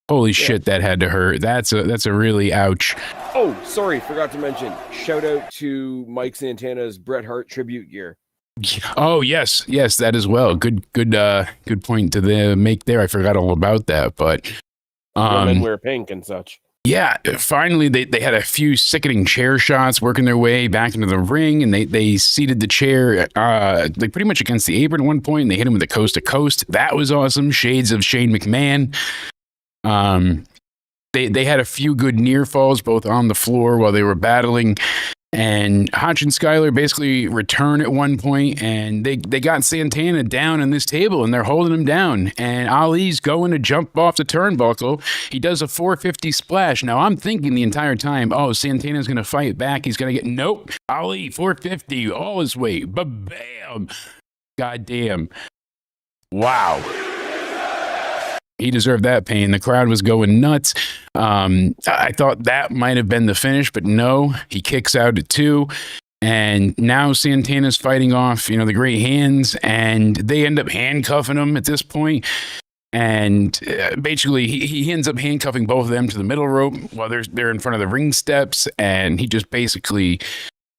Holy shit, that had to hurt. That's a really ouch. Oh, sorry, forgot to mention. Shout out to Mike Santana's Bret Hart tribute gear. Oh yes, that as well. Good point to make there. I forgot all about that, but women wear pink and such. Yeah, finally they had a few sickening chair shots working their way back into the ring, and they seated the chair like pretty much against the apron at one point, and they hit him with a coast to coast. That was awesome. Shades of Shane McMahon. They had a few good near falls both on the floor while they were battling, and Hotch and Skyler basically return at one point, and they got Santana down on this table, and they're holding him down, and Ali's going to jump off the turnbuckle. He does a 450 splash. Now, I'm thinking the entire time, oh, Santana's going to fight back. He's going to get, nope, Ali, 450, all his weight, bam, goddamn, wow. He deserved that pain. The crowd was going nuts. I thought that might have been the finish, but no, he kicks out at 2. And now Santana's fighting off, the great hands, and they end up handcuffing him at this point. And basically, he ends up handcuffing both of them to the middle rope while they're in front of the ring steps. And he just basically,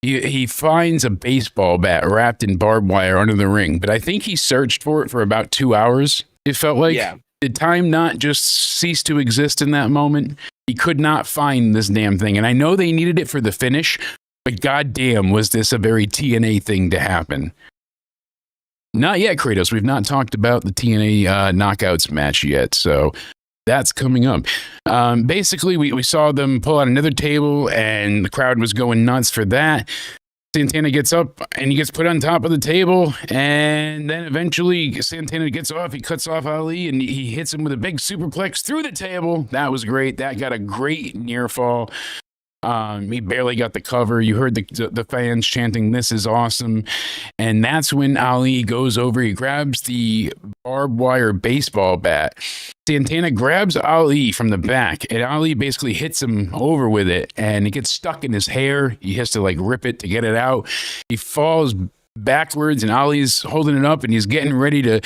he finds a baseball bat wrapped in barbed wire under the ring. But I think he searched for it for about 2 hours, it felt like. Yeah. Did time not just cease to exist in that moment? He could not find this damn thing. And I know they needed it for the finish, but goddamn, was this a very TNA thing to happen. Not yet, Kratos. We've not talked about the TNA Knockouts match yet, so that's coming up. Basically, we saw them pull out another table, and the crowd was going nuts for that. Santana gets up and he gets put on top of the table, and then eventually Santana gets off. He cuts off Ali and he hits him with a big superplex through the table. That was great. That got a great near fall. He barely got the cover. You heard the fans chanting, "This is awesome." And that's when Ali goes over. He grabs the barbed wire baseball bat. Santana grabs Ali from the back, and Ali basically hits him over with it, and it gets stuck in his hair. He has to rip it to get it out. He falls backwards, and Ali's holding it up, and he's getting ready to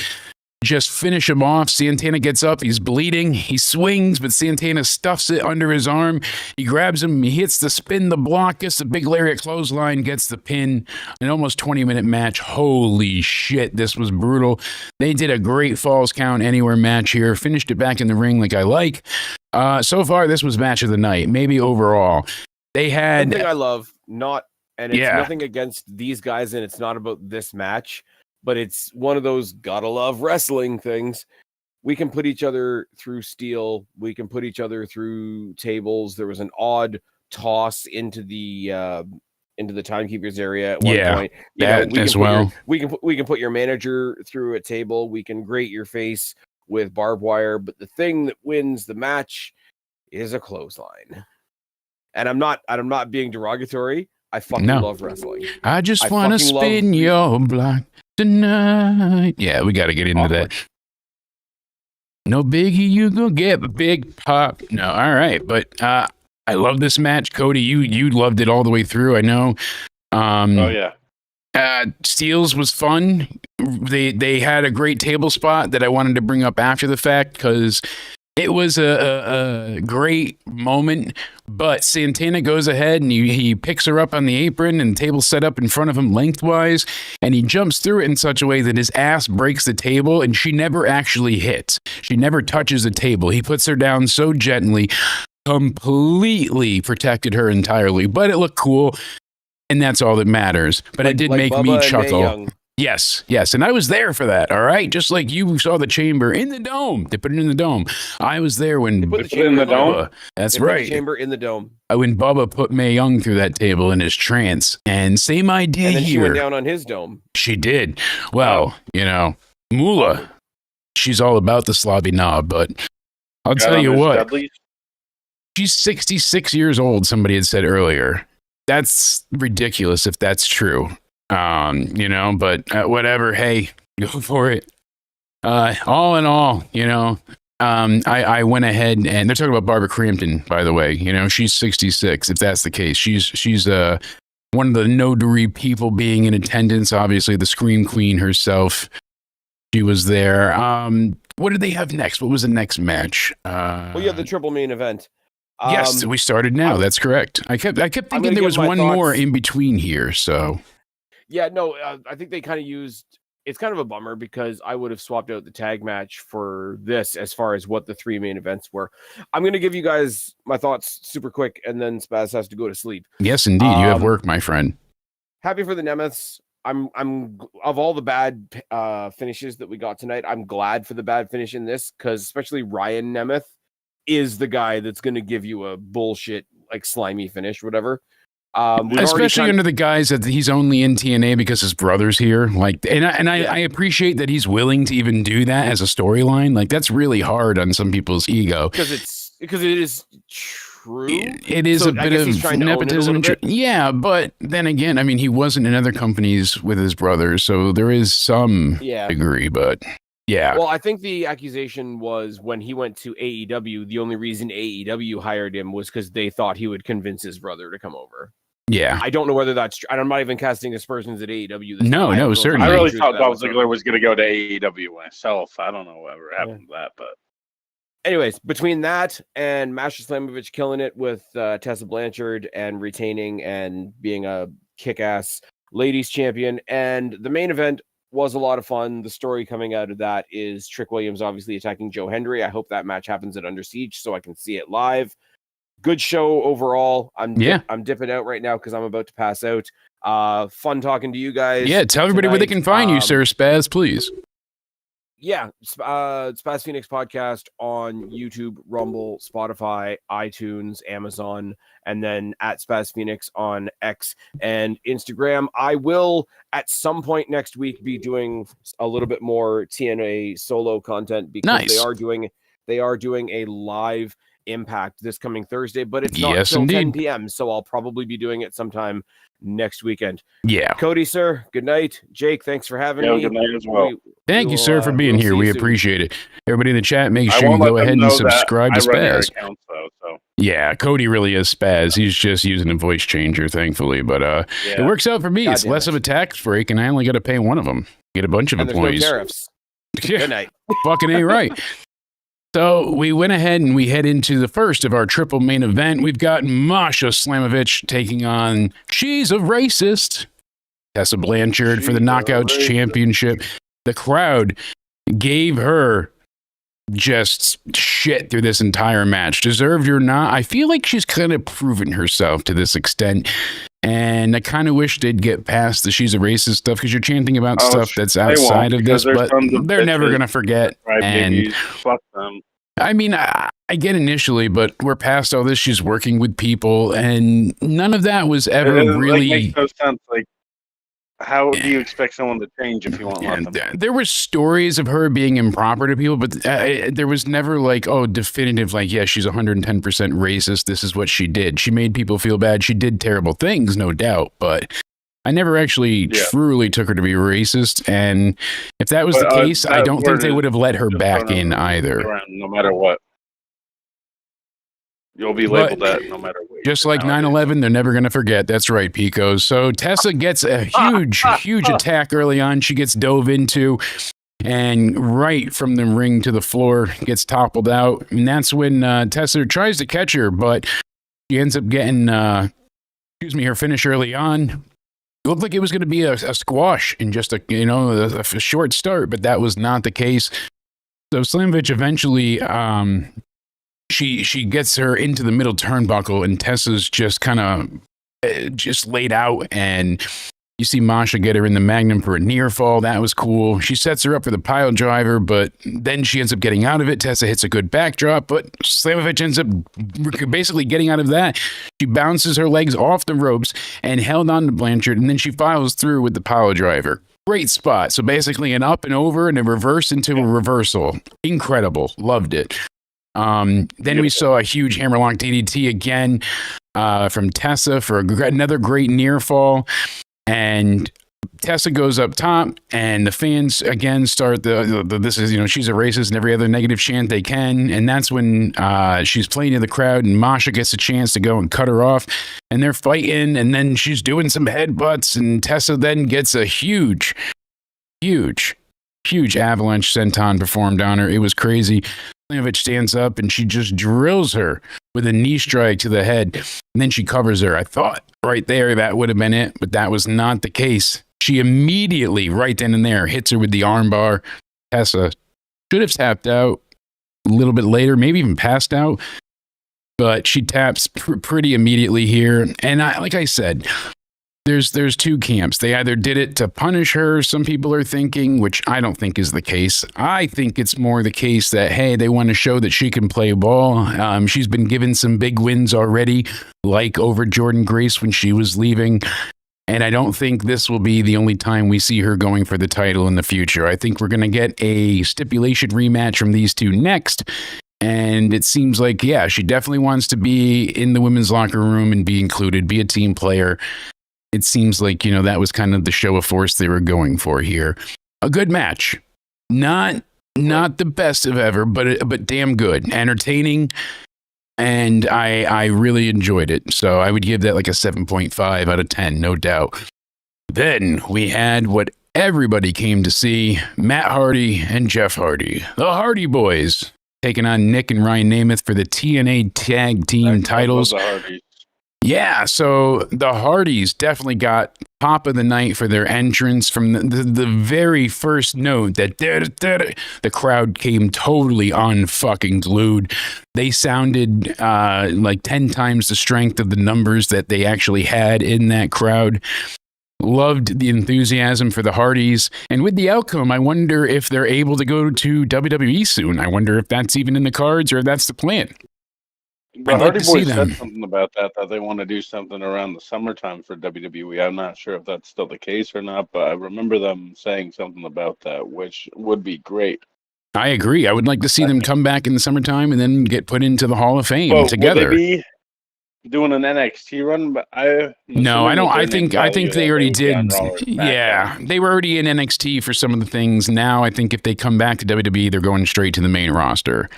just finish him off. Santana gets up. He's bleeding. He swings, but Santana stuffs it under his arm. He grabs him. He hits the spin, the block, gets the big lariat clothesline, gets the pin. An almost 20-minute match. Holy shit, this was brutal. They did a great Falls Count Anywhere match here. Finished it back in the ring like I like. So far, this was match of the night. Maybe overall. They had... One thing I love, and it's nothing against these guys, and it's not about this match, but it's one of those gotta love wrestling things. We can put each other through steel. We can put each other through tables. There was an odd toss into the timekeeper's area at one point. We can put your manager through a table. We can grate your face with barbed wire. But the thing that wins the match is a clothesline. And I'm not being derogatory. I fucking love wrestling. I just want to spin your block tonight. Yeah, we got to get into that. No biggie, you gonna get a big pop. No, all right, but I love this match, Cody. You loved it all the way through. I know. Oh yeah. Steels was fun. They had a great table spot that I wanted to bring up after the fact because it was a great moment, but Santana goes ahead and he picks her up on the apron and the table set up in front of him lengthwise, and he jumps through it in such a way that his ass breaks the table, and she never actually hits. She never touches the table. He puts her down so gently, completely protected her entirely, but it looked cool, and that's all that matters. But it did make me chuckle. Yes, and I was there for that, all right? Just like you saw the chamber in the dome. They put it in the dome. I was there when... They put the chamber in the dome? That's right. Put the chamber in the dome. When Bubba put Mae Young through that table in his trance. And same idea here. And then here. She went down on his dome. She did. Well, Moolah, she's all about the slobby knob, but I'll tell you what. Dudleys? She's 66 years old, somebody had said earlier. That's ridiculous if that's true. But whatever. Hey, go for it. All in all, I went ahead and they're talking about Barbara Crampton, by the way. You know, she's 66. If that's the case, she's one of the notary people being in attendance. Obviously, the Scream Queen herself. She was there. What did they have next? What was the next match? Well, yeah, the triple main event. Yes, we started now. That's correct. I kept thinking there was one more in between here. So yeah, no, I think they kind of used. It's kind of a bummer because I would have swapped out the tag match for this as far as what the 3 main events were. I'm going to give you guys my thoughts super quick, and then Spaz has to go to sleep. Yes, indeed, you have work, my friend. Happy for the Nemeths. I'm of all the bad finishes that we got tonight, I'm glad for the bad finish in this, because especially Ryan Nemeth is the guy that's going to give you a bullshit, like, slimy finish, whatever. Especially under the guise that he's only in TNA because his brother's here. Like, I appreciate that he's willing to even do that as a storyline. Like, that's really hard on some people's ego. Because it is true. It is a bit of nepotism. Yeah, but then again, I mean, he wasn't in other companies with his brother, so there is some degree, but yeah. Well, I think the accusation was when he went to AEW, the only reason AEW hired him was because they thought he would convince his brother to come over. Yeah. I don't know whether that's true. I'm not even casting aspersions at AEW. No, certainly. I really thought Dolph Ziggler was going to go to AEW myself. I don't know whatever happened to that, but. Anyways, between that and Masha Slamovich killing it with Tessa Blanchard and retaining and being a kick-ass ladies champion, and the main event was a lot of fun. The story coming out of that is Trick Williams obviously attacking Joe Hendry. I hope that match happens at Under Siege so I can see it live. Good show overall. I'm dipping out right now because I'm about to pass out. Fun talking to you guys. Yeah, tell everybody where they can find you, Sir Spaz, please. Yeah, Spaz Phoenix Podcast on YouTube, Rumble, Spotify, iTunes, Amazon, and then at Spaz Phoenix on X and Instagram. I will, at some point next week, be doing a little bit more TNA solo content because they are doing a live Impact this coming Thursday, but it's not until 10 p.m. So I'll probably be doing it sometime next weekend. Yeah. Cody, sir, good night. Jake, thanks for having me. Good night as well. Thank you, sir, for being here. We appreciate it. Everybody in the chat, make sure you go ahead and subscribe to Spaz. Yeah, Cody really is Spaz. He's just using a voice changer, thankfully. But it works out for me. It's less of a tax break, and I only got to pay one of them. Get a bunch of employees. No tariffs. Good night. Fucking A right. So we went ahead and we head into the first of our triple main event. We've got Masha Slamovich taking on She's a Racist, Tessa Blanchard for the Knockouts Championship. The crowd gave her just shit through this entire match. Deserved or not, I feel like she's kind of proven herself to this extent. And I kind of wish they'd get past the She's a Racist stuff because you're chanting about stuff that's outside of this, but they're never going to forget. And fuck them. I mean, I get initially, but we're past all this. She's working with people, and none of that was ever really. Makes no sense. Like, how do you expect someone to change if you won't let them? There were stories of her being improper to people, but there was never like, definitive, like, yeah, she's 110% racist. This is what she did. She made people feel bad. She did terrible things, no doubt, but I never actually truly took her to be racist. And if that was the case, I don't think they would have let her back in either. No matter what. You'll be labeled that no matter what. Just like 9/11, they're never going to forget. That's right, Pico. So Tessa gets a huge attack early on. She gets dove into and right from the ring to the floor gets toppled out. And that's when Tessa tries to catch her, but she ends up getting, her finish early on. It looked like it was going to be a squash in just a short start, but that was not the case. So Slamovich eventually, she gets her into the middle turnbuckle, and Tessa's just kind of just laid out, and you see Masha get her in the Magnum for a near fall. That was cool. She sets her up for the pile driver, but then she ends up getting out of it. Tessa hits a good backdrop, but Slamovich ends up basically getting out of that. She bounces her legs off the ropes and held on to Blanchard, and then she files through with the pile driver. Great spot. So basically an up and over and a reverse into a reversal. Incredible. Loved it. Then we saw a huge hammerlock DDT again from Tessa for another great near fall. And Tessa goes up top, and the fans again start the this is, she's a racist and every other negative chant they can. And that's when she's playing to the crowd, and Masha gets a chance to go and cut her off, and they're fighting, and then she's doing some headbutts, and Tessa then gets a huge avalanche senton performed on her. It was crazy. Slamovich stands up and she just drills her with a knee strike to the head, and then she covers her. I thought right there that would have been it, but that was not the case. She immediately, right then and there, hits her with the armbar. Tessa should have tapped out a little bit later, maybe even passed out, but she taps pretty immediately here. And like I said, there's two camps. They either did it to punish her, some people are thinking, which I don't think is the case. I think it's more the case that, hey, they want to show that she can play ball. She's been given some big wins already, like over Jordan Grace when she was leaving. And I don't think this will be the only time we see her going for the title in the future. I think we're going to get a stipulation rematch from these two next. And it seems like, yeah, she definitely wants to be in the women's locker room and be included, be a team player. It seems like, that was kind of the show of force they were going for here. A good match. Not the best of ever, but damn good. Entertaining. And I really enjoyed it. So I would give that like a 7.5 out of 10, no doubt. Then we had what everybody came to see, Matt Hardy and Jeff Hardy. The Hardy Boys taking on Nick and Ryan Nemeth for the TNA Tag Team titles. Yeah, so the Hardys definitely got top of the night for their entrance. From the very first note, that the crowd came totally unfucking glued. They sounded like 10 times the strength of the numbers that they actually had in that crowd. Loved the enthusiasm for the Hardys. And with the outcome, I wonder if they're able to go to WWE soon. I wonder if that's even in the cards or if that's the plan. The Hardy Boys said something about that they want to do something around the summertime for WWE. I'm not sure if that's still the case or not, but I remember them saying something about that, which would be great. I agree. I would like to see them come back in the summertime and then get put into the Hall of Fame together. Will they be doing an NXT run? But I don't. I think they already did. Yeah, they were already in NXT for some of the things. Now I think if they come back to WWE, they're going straight to the main roster.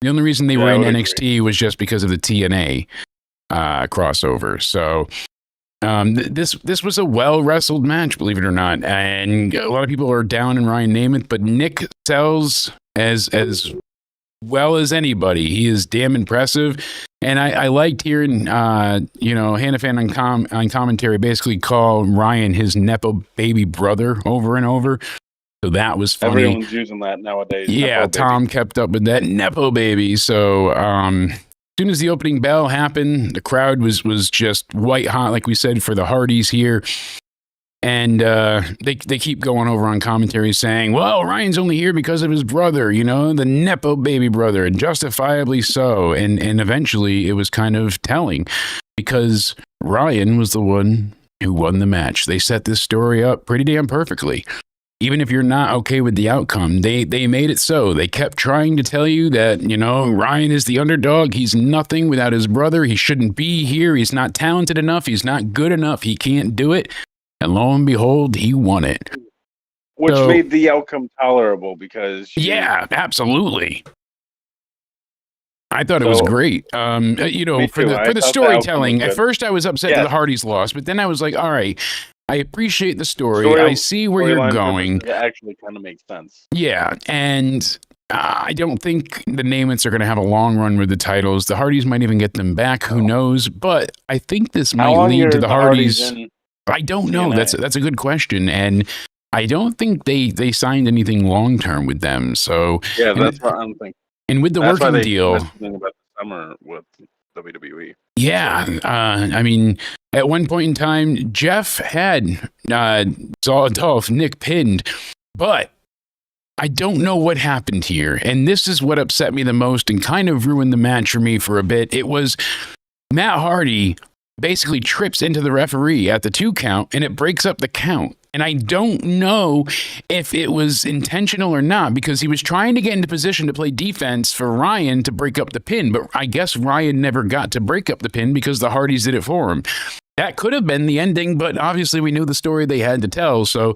The only reason they were in NXT was just because of the TNA crossover. So this was a well-wrestled match, believe it or not. And a lot of people are down in Ryan Nemeth, but Nick sells as well as anybody. He is damn impressive. And I liked hearing, Hannah Fan on commentary basically call Ryan his Nepo baby brother over and over. So that was funny. Everyone's using that nowadays. Yeah, Tom kept up with that Nepo baby. So as soon as the opening bell happened, the crowd was just white hot, like we said, for the Hardys here. And they keep going over on commentary saying, well, Ryan's only here because of his brother, the Nepo baby brother, and justifiably so. And eventually it was kind of telling because Ryan was the one who won the match. They set this story up pretty damn perfectly. Even if you're not okay with the outcome, they made it so. They kept trying to tell you that, Ryan is the underdog. He's nothing without his brother. He shouldn't be here. He's not talented enough. He's not good enough. He can't do it. And lo and behold, he won it. Which made the outcome tolerable because... Yeah, absolutely. I thought it was great. For the storytelling, at first I was upset that the Hardys lost, but then I was like, all right, I appreciate the story. I see where you're going. It actually kind of makes sense. Yeah, and I don't think the Nemeths are going to have a long run with the titles. The Hardys might even get them back. Who knows? But I think this might lead to the Hardys. I don't know. That's a good question, and I don't think they signed anything long term with them. So yeah, that's what I'm thinking. And with the working deal, about the summer with WWE. Yeah, at one point in time, Jeff had Dolph Nick pinned, but I don't know what happened here. And this is what upset me the most and kind of ruined the match for me for a bit. It was Matt Hardy basically trips into the referee at the 2 count, and it breaks up the count. And I don't know if it was intentional or not, because he was trying to get into position to play defense for Ryan to break up the pin. But I guess Ryan never got to break up the pin because the Hardys did it for him. that could have been the ending, but obviously we knew the story they had to tell. So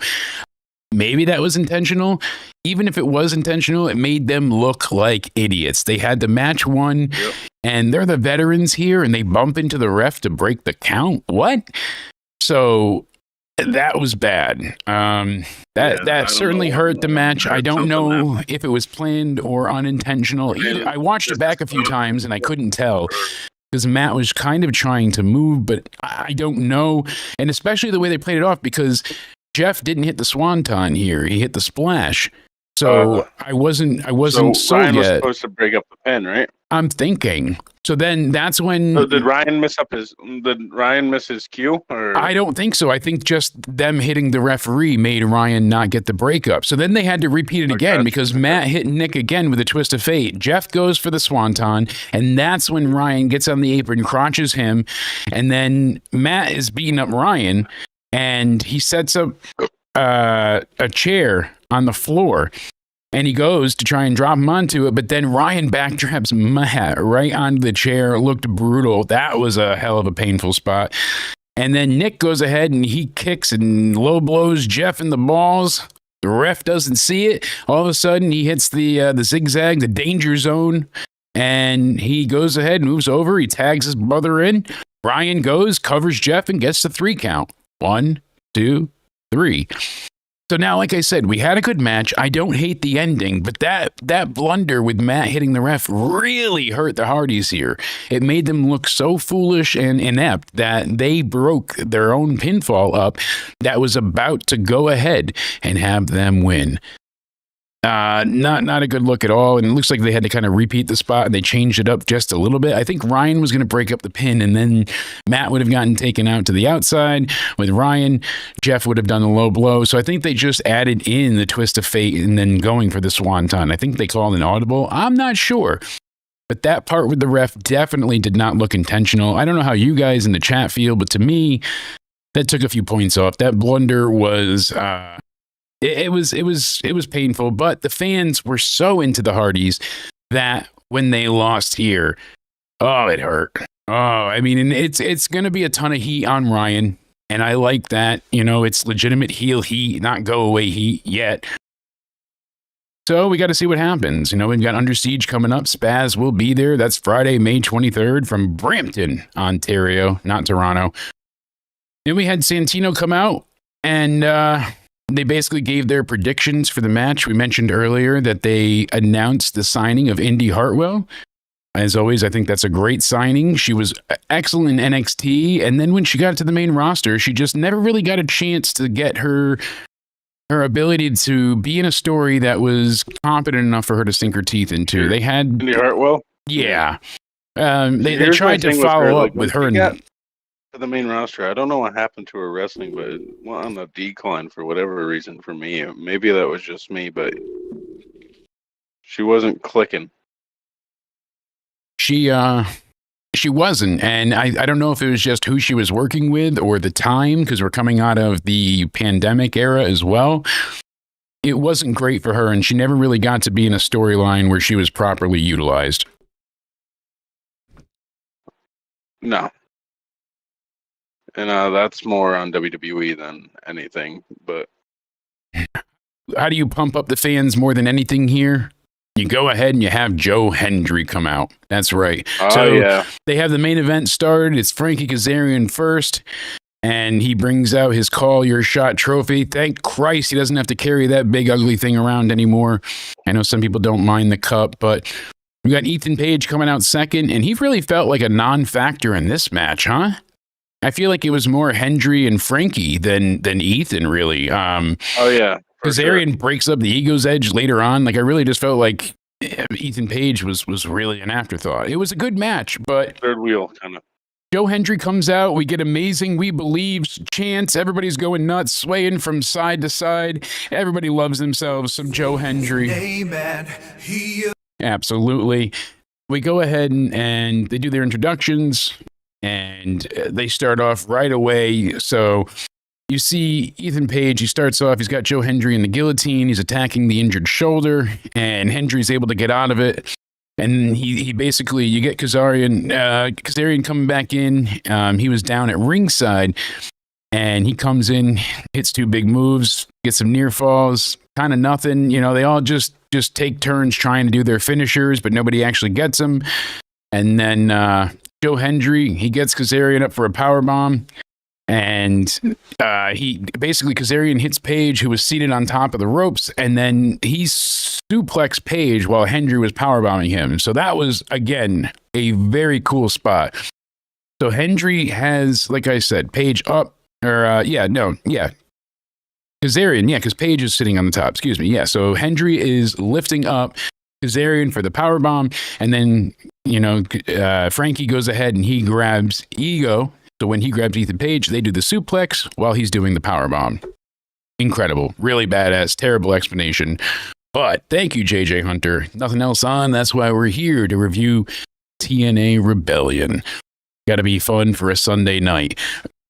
maybe that was intentional. Even if it was intentional, it made them look like idiots. They had the match won, and they're the veterans here, and they bump into the ref to break the count. What? So that was bad. That certainly hurt the match. I don't know if it was planned or unintentional. I watched it back a few times, and I couldn't tell, because Matt was kind of trying to move, but I don't know. And especially the way they played it off, because Jeff didn't hit the swanton here. He hit the splash. So I wasn't so Ryan was yet. Supposed to break up the pin, right? I'm thinking. So then that's when. So did Ryan miss his cue? Or? I don't think so. I think just them hitting the referee made Ryan not get the breakup. So then they had to repeat it again, because Matt hit Nick again with a twist of fate. Jeff goes for the swanton, and that's when Ryan gets on the apron, crotches him, and then Matt is beating up Ryan, and he sets up a chair on the floor. And he goes to try and drop him onto it, but then Ryan backdraps Matt right onto the chair. It looked brutal. That was a hell of a painful spot. And then Nick goes ahead and he kicks and low blows Jeff in the balls. The ref doesn't see it. All of a sudden, he hits the zigzag, the danger zone, and he goes ahead, moves over. He tags his brother in. Ryan goes, covers Jeff, and gets the 3 count. 1, 2, 3. So now, like I said, we had a good match. I don't hate the ending, but that blunder with Matt hitting the ref really hurt the Hardys here. It made them look so foolish and inept that they broke their own pinfall up that was about to go ahead and have them win. Not a good look at all, and it looks like they had to kind of repeat the spot, and they changed it up just a little bit. I think Ryan was going to break up the pin, and then Matt would have gotten taken out to the outside with Ryan. Jeff would have done the low blow, so I think they just added in the twist of fate and then going for the swanton. I think they called an audible. I'm not sure. But that part with the ref definitely did not look intentional. I don't know how you guys in the chat feel, but to me, that took a few points off. That blunder was... It was painful, but the fans were so into the Hardys that when they lost here, oh, it hurt. Oh, I mean, and it's going to be a ton of heat on Ryan, and I like that. You know, it's legitimate heel heat, not go away heat yet. So we got to see what happens. You know, we've got Under Siege coming up. Spaz will be there. That's Friday, May 23rd from Brampton, Ontario, not Toronto. Then we had Santino come out, and they basically gave their predictions for the match. We mentioned earlier that they announced the signing of Indy Hartwell. As always, I think that's a great signing. She was excellent in NXT, and then when she got to the main roster, she just never really got a chance to get her ability to be in a story that was competent enough for her to sink her teeth into. They had Indy Hartwell? Yeah. They tried to follow up with her. To the main roster, I don't know what happened to her wrestling, but it went on a decline for whatever reason for me. Maybe that was just me, but she wasn't clicking. She wasn't, and I don't know if it was just who she was working with or the time, because we're coming out of the pandemic era as well. It wasn't great for her, and she never really got to be in a storyline where she was properly utilized. No. And that's more on WWE than anything, but... How do you pump up the fans more than anything here? You go ahead and you have Joe Hendry come out. That's right. Yeah. They have the main event started. It's Frankie Kazarian first, and he brings out his Call Your Shot trophy. Thank Christ he doesn't have to carry that big ugly thing around anymore. I know some people don't mind the cup, but we got Ethan Page coming out second, and he really felt like a non-factor in this match, huh? I feel like it was more Hendry and Frankie than Ethan, really. Kazarian breaks up the Ego's Edge later on. Like, I really just felt like Ethan Page was really an afterthought. It was a good match, but... Third wheel, kind of. Joe Hendry comes out. We get amazing We Believe chants. Everybody's going nuts, swaying from side to side. Everybody loves themselves some Joe Hendry. Amen. Absolutely. We go ahead and they do their introductions. And they start off right away. So you see Ethan Page, he starts off, he's got Joe Hendry in the guillotine. He's attacking the injured shoulder, and Hendry's able to get out of it. And he basically, you get Kazarian coming back in. He was down at ringside, and he comes in, hits 2 big moves, gets some near falls, kind of nothing. They all just take turns trying to do their finishers, but nobody actually gets them. And then Joe Hendry, he gets Kazarian up for a power bomb. And Kazarian hits Page, who was seated on top of the ropes, and then he suplexed Page while Hendry was powerbombing him. So that was, again, a very cool spot. So Hendry has, like I said, Page up, Kazarian, because Page is sitting on the top, excuse me. Yeah, so Hendry is lifting up Kazarian for the powerbomb, and then, Frankie goes ahead and he grabs Ego. So when he grabs Ethan Page, they do the suplex while he's doing the powerbomb. Incredible. Really badass. Terrible explanation. But thank you, JJ Hunter. Nothing else on. That's why we're here to review TNA Rebellion. Got to be fun for a Sunday night.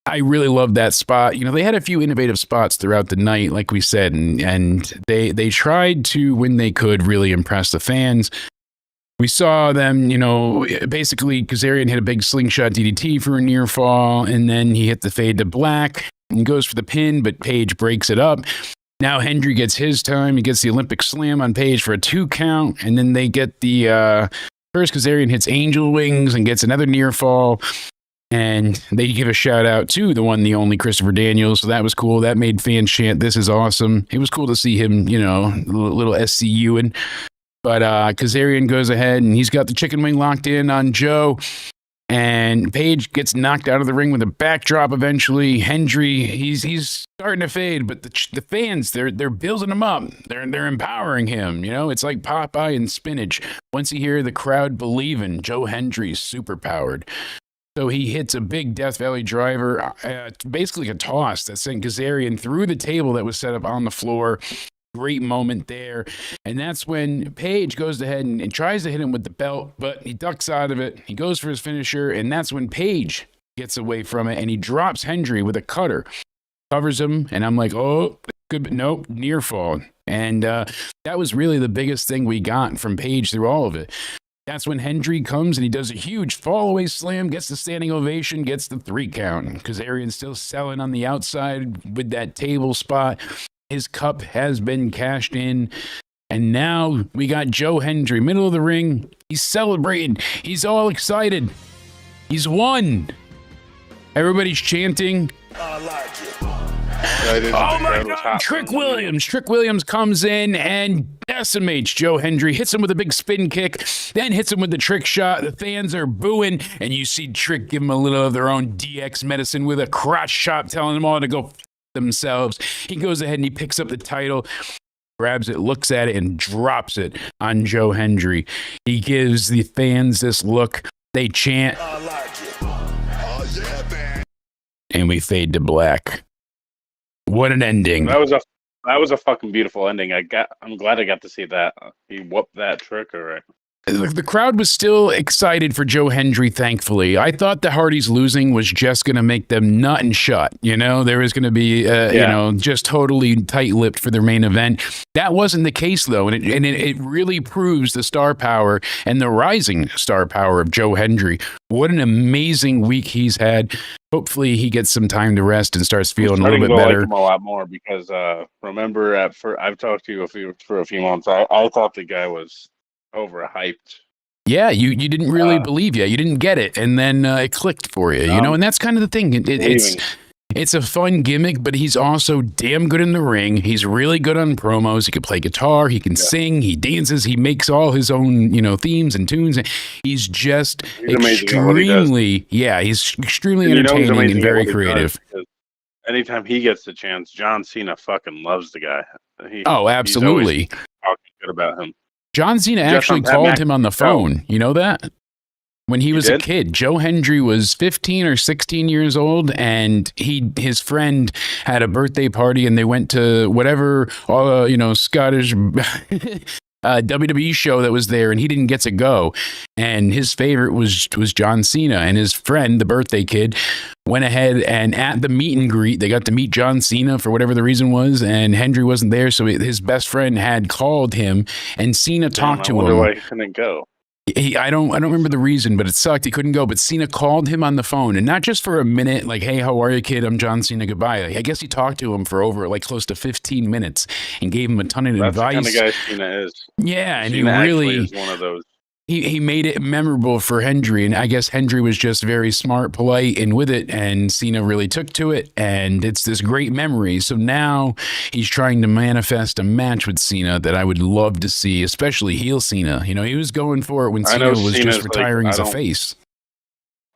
I really love that spot. They had a few innovative spots throughout the night, like we said, and they tried to, when they could, really impress the fans. We saw them, basically Kazarian hit a big slingshot DDT for a near fall, and then he hit the fade to black and goes for the pin, but Page breaks it up. Now Hendry gets his time. He gets the Olympic slam on Page for a 2 count, and then they get the first Kazarian hits Angel Wings and gets another near fall, and they give a shout out to the one, the only Christopher Daniels. So that was cool. That made fans chant, "This is awesome." It was cool to see him, little SCU and. But Kazarian goes ahead and he's got the chicken wing locked in on Joe. And Page gets knocked out of the ring with a backdrop eventually. Hendry, he's starting to fade, but the fans, they're building him up. They're empowering him. It's like Popeye and spinach. Once you hear the crowd believing, Joe Hendry's super powered. So he hits a big Death Valley driver, basically a toss that sent Kazarian through the table that was set up on the floor. Great moment there. And that's when Page goes ahead and tries to hit him with the belt, but he ducks out of it. He goes for his finisher, and that's when Page gets away from it, and he drops Hendry with a cutter. Covers him, and I'm like, oh, good, but nope, near fall. And that was really the biggest thing we got from Page through all of it. That's when Hendry comes, and he does a huge fall-away slam, gets the standing ovation, gets the 3 count. Kazarian's still selling on the outside with that table spot. His cup has been cashed in. And now we got Joe Hendry, middle of the ring. He's celebrating. He's all excited. He's won. Everybody's chanting. I like it. Oh my God, Trick Williams. Trick Williams comes in and decimates Joe Hendry, hits him with a big spin kick, then hits him with the trick shot. The fans are booing, and you see Trick give him a little of their own DX medicine with a crotch chop, telling them all to go themselves. He goes ahead and he picks up the title, grabs it, looks at it, and drops it on Joe Hendry. He gives the fans this look. They chant. I like it. Oh, yeah, man. And we fade to black. What an ending. That was a fucking beautiful ending. I'm glad I got to see that. He whooped that Trick alright. The crowd was still excited for Joe Hendry, thankfully. I thought the Hardys losing was just going to make them nut and shut. There was going to be, just totally tight-lipped for their main event. That wasn't the case, though, and it really proves the star power and the rising star power of Joe Hendry. What an amazing week he's had. Hopefully he gets some time to rest and starts feeling a little bit better. Like him a lot more because remember, I've talked to you for a few months. I thought the guy was overhyped. Yeah, you didn't really believe yet. You didn't get it, and then it clicked for you, and that's kind of the thing. It's a fun gimmick, but he's also damn good in the ring. He's really good on promos. He can play guitar. He can sing. He dances. He makes all his own, themes and tunes. He's just extremely, he's extremely entertaining and very creative. Anytime he gets the chance, John Cena fucking loves the guy. Absolutely. He's talking good about him. John Cena actually called him on the phone. You know that? When he was a kid, Joe Hendry was 15 or 16 years old, and his friend had a birthday party, and they went to whatever, Scottish WWE show that was there, and he didn't get to go. And his favorite was John Cena, and his friend, the birthday kid, went ahead and at the meet and greet, they got to meet John Cena for whatever the reason was, and Hendry wasn't there, so his best friend had called him, and Cena talked to him. Why he couldn't go? I don't remember the reason, but it sucked. He couldn't go. But Cena called him on the phone, and not just for a minute, like, "Hey, how are you, kid? I'm John Cena. Goodbye." I guess he talked to him for over like close to 15 minutes and gave him a ton of advice. That's the kind of guy Cena is. Yeah, and Cena he really is one of those. He made it memorable for Hendry, and I guess Hendry was just very smart, polite, and with it, and Cena really took to it, and it's this great memory. So now he's trying to manifest a match with Cena that I would love to see, especially heel Cena. You know, he was going for it when Cena was just retiring as a face.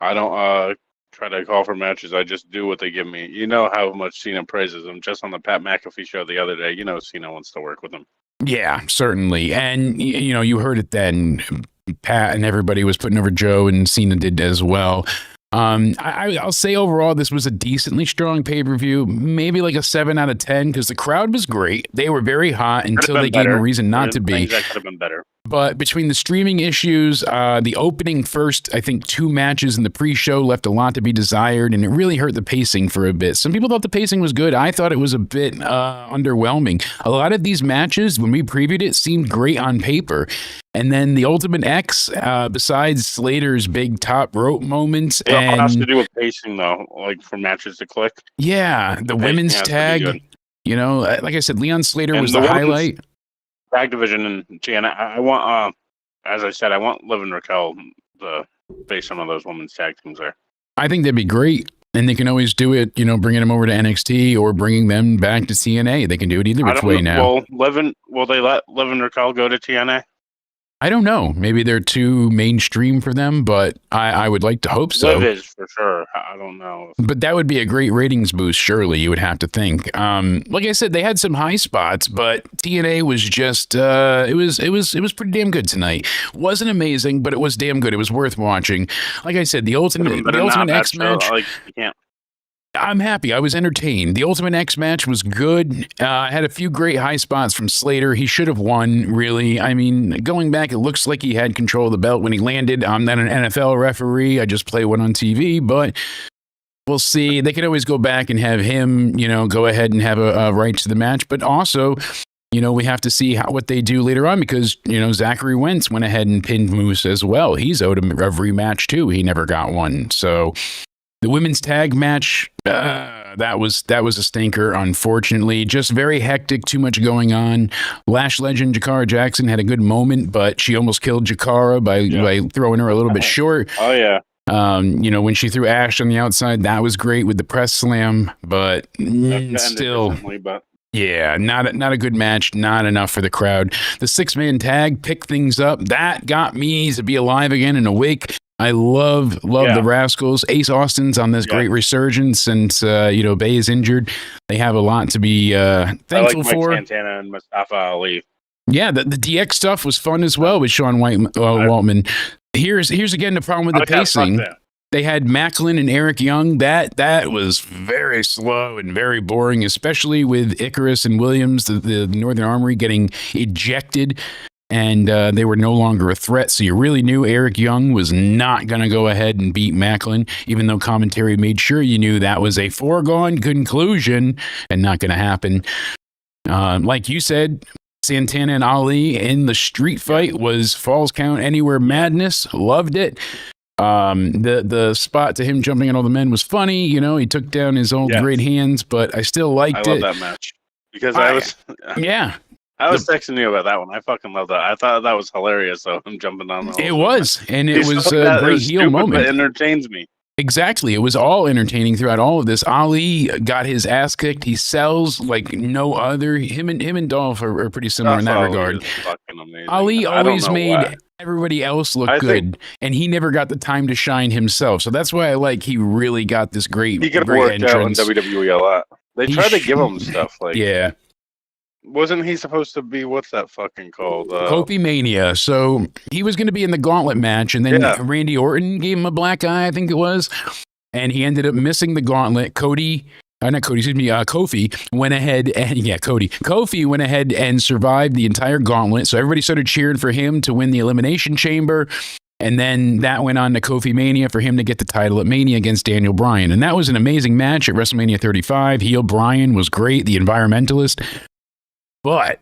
I don't try to call for matches. I just do what they give me. You know how much Cena praises him. Just on the Pat McAfee show the other day, you know Cena wants to work with him. Yeah, certainly. And, you know, you heard it then. Pat and everybody was putting over Joe, and Cena did as well. I'll say overall, this was a decently strong pay-per-view, maybe like a 7 out of 10, because the crowd was great. They were very hot until they gave them a reason not to be. That could have been better. But between the streaming issues, the opening first, I think 2 matches in the pre-show left a lot to be desired, and it really hurt the pacing for a bit. Some people thought the pacing was good. I thought it was a bit underwhelming. A lot of these matches, when we previewed it, seemed great on paper. And then the Ultimate X, besides Slater's big top rope moments, it all has to do with pacing, though, like for matches to click. Yeah, the women's tag. You know, like I said, Leon Slater was the highlight. Tag division in TNA. I want, as I said, I want Liv and Raquel based on those women's tag teams there. I think that'd be great. And they can always do it, you know, bringing them over to NXT or bringing them back to TNA. They can do it either which way now. Well, will they let Liv and Raquel go to TNA? I don't know. Maybe they're too mainstream for them, but I would like to hope so. Liv is for sure. I don't know. But that would be a great ratings boost, surely, you would have to think. Like I said, they had some high spots, but TNA was just it was pretty damn good tonight. Wasn't amazing, but it was damn good. It was worth watching. Like I said, the Ultimate X match. Like, you can't. I'm happy. I was entertained. The Ultimate X match was good. Had a few great high spots from Slater. He should have won, really. I mean, going back, it looks like he had control of the belt when he landed. I'm not an NFL referee. I just play one on TV, but we'll see. They could always go back and have him, you know, go ahead and have a right to the match. But also, you know, we have to see what they do later on because, you know, Zachary Wentz went ahead and pinned Moose as well. He's owed him a rematch, too. He never got one. So the women's tag match, that was a stinker, unfortunately. Just very hectic, too much going on. Lash legend Jakara Jackson had a good moment, but she almost killed Jakara by throwing her a little bit short. Oh, yeah. You know, when she threw Ash on the outside, that was great with the press slam, but still... Yeah, not a good match, not enough for the crowd. The 6-man tag picked things up. That got me to be alive again and awake. I love the Rascals. Ace Austin's on this great resurgence since, you know, Bay is injured. They have a lot to be thankful for. Mike Santana and Mustafa Ali. Yeah, the DX stuff was fun as well with Sean Waltman. Here's again the problem with the pacing. They had Macklin and Eric Young. That was very slow and very boring, especially with Icarus and Williams, the Northern Armory, getting ejected. And they were no longer a threat. So you really knew Eric Young was not going to go ahead and beat Macklin, even though commentary made sure you knew that was a foregone conclusion and not going to happen. Like you said, Santana and Ali in the street fight was Falls Count Anywhere madness. Loved it. The spot to him jumping on all the men was funny. You know, he took down his own great hands, but I still liked it. I love that match because I was texting you about that one. I fucking love that. I thought that was hilarious. So I'm jumping on. It was a great heel moment. It entertains me. Exactly. It was all entertaining throughout all of this. Ali got his ass kicked. He sells like no other. Him and Dolph are pretty similar in that regard. Ali always made everybody else look good, and he never got the time to shine himself. So that's why I like he really got this great He could have worked entrance. Out in WWE a lot. They tried to give him stuff like Wasn't he supposed to be, what's that fucking called? Kofi Mania. So he was going to be in the gauntlet match, and then Randy Orton gave him a black eye, I think it was. And he ended up missing the gauntlet. Kofi went ahead and, Kofi went ahead and survived the entire gauntlet. So everybody started cheering for him to win the Elimination Chamber. And then that went on to Kofi Mania for him to get the title at Mania against Daniel Bryan. And that was an amazing match at WrestleMania 35. Heel Bryan was great, the environmentalist. But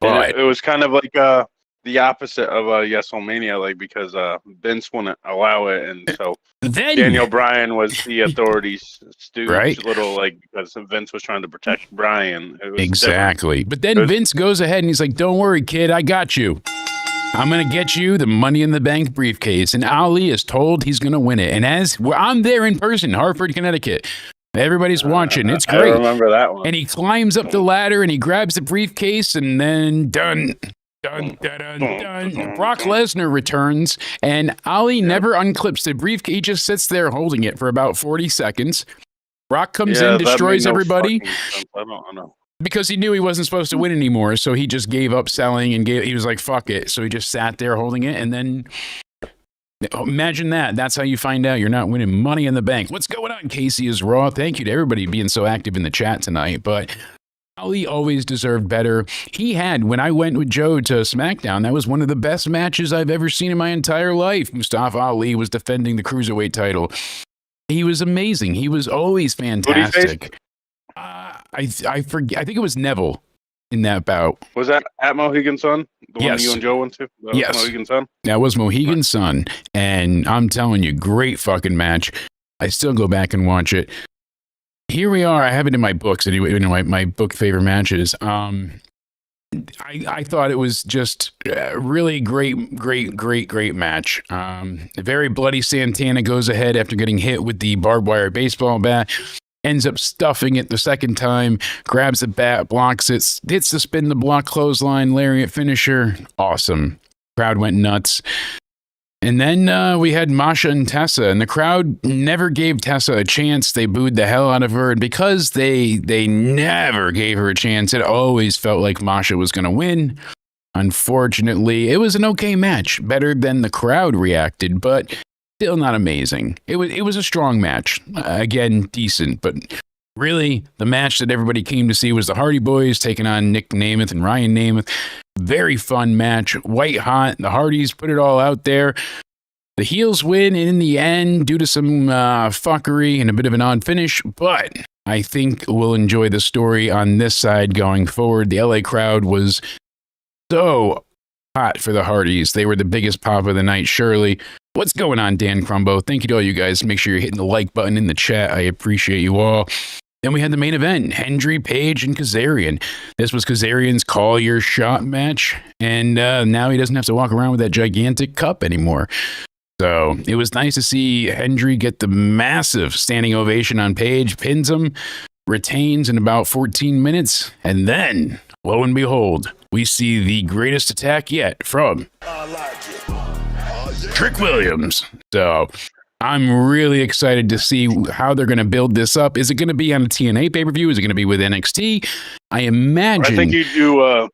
it was kind of like the opposite of Yesomania, like because Vince wouldn't allow it, and so then Daniel Bryan was the authorities' stooge, right? little like because Vince was trying to protect Bryan. It was Exactly. different. But then Vince goes ahead and he's like, "Don't worry, kid, I got you. I'm going to get you the Money in the Bank briefcase." And Ali is told he's going to win it. And I'm there in person, Hartford, Connecticut. Everybody's watching. It's great. I remember that one. And he climbs up the ladder and he grabs the briefcase, and then dun, dun, dun, dun, dun. Brock Lesnar returns, and Ali never unclips the briefcase. He just sits there holding it for about 40 seconds. Brock comes in, destroys everybody. I don't know. Because he knew he wasn't supposed to win anymore, so he just gave up selling and he was like, fuck it. So he just sat there holding it, and then imagine that. That's how you find out you're not winning Money in the Bank. What's going on, Casey is Raw? Thank you to everybody being so active in the chat tonight. But Ali always deserved better. He had, when I went with Joe to SmackDown, that was one of the best matches I've ever sseen in my entire life. Mustafa Ali was defending the Cruiserweight title. He was amazing. He was always fantastic. I forget. I think it was Neville in that bout. Was that at Mohegan Sun? The one Yes. that you and Joe went to? Yes. Mohegan Sun? That was Mohegan Sun. And I'm telling you, great fucking match. I still go back and watch it. Here we are. I have it in my books anyway, in my book favorite matches. I thought it was just a really great match. Very bloody Santana goes ahead after getting hit with the barbed wire baseball bat. Ends up stuffing it the second time, grabs the bat, blocks it, hits the spin the block clothesline, lariat finisher. Awesome. Crowd went nuts. And then we had Masha and Tessa, and the crowd never gave Tessa a chance. They booed the hell out of her, and because they never gave her a chance, it always felt like Masha was going to win. Unfortunately, it was an okay match, better than the crowd reacted, but still not amazing. It was a strong match. Again, decent, but really the match that everybody came to see was the Hardy Boys taking on Nick Namath and Ryan Namath. Very fun match. White hot. The Hardys put it all out there. The heels win in the end due to some fuckery and a bit of an odd finish, but I think we'll enjoy the story on this side going forward. The LA crowd was so hot for the Hardys. They were the biggest pop of the night, surely. What's going on, Dan Crumbo? Thank you to all you guys. Make sure you're hitting the like button in the chat. I appreciate you all. Then we had the main event, Hendry, Page, and Kazarian. This was Kazarian's call your shot match, and now he doesn't have to walk around with that gigantic cup anymore. So it was nice to see Hendry get the massive standing ovation on Page, pins him, retains in about 14 minutes, and then, lo and behold, we see the greatest attack yet from Trick Williams. So I'm really excited to see how they're going to build this up. Is it going to be on a TNA pay-per-view? Is it going to be with NXT? I imagine. I think you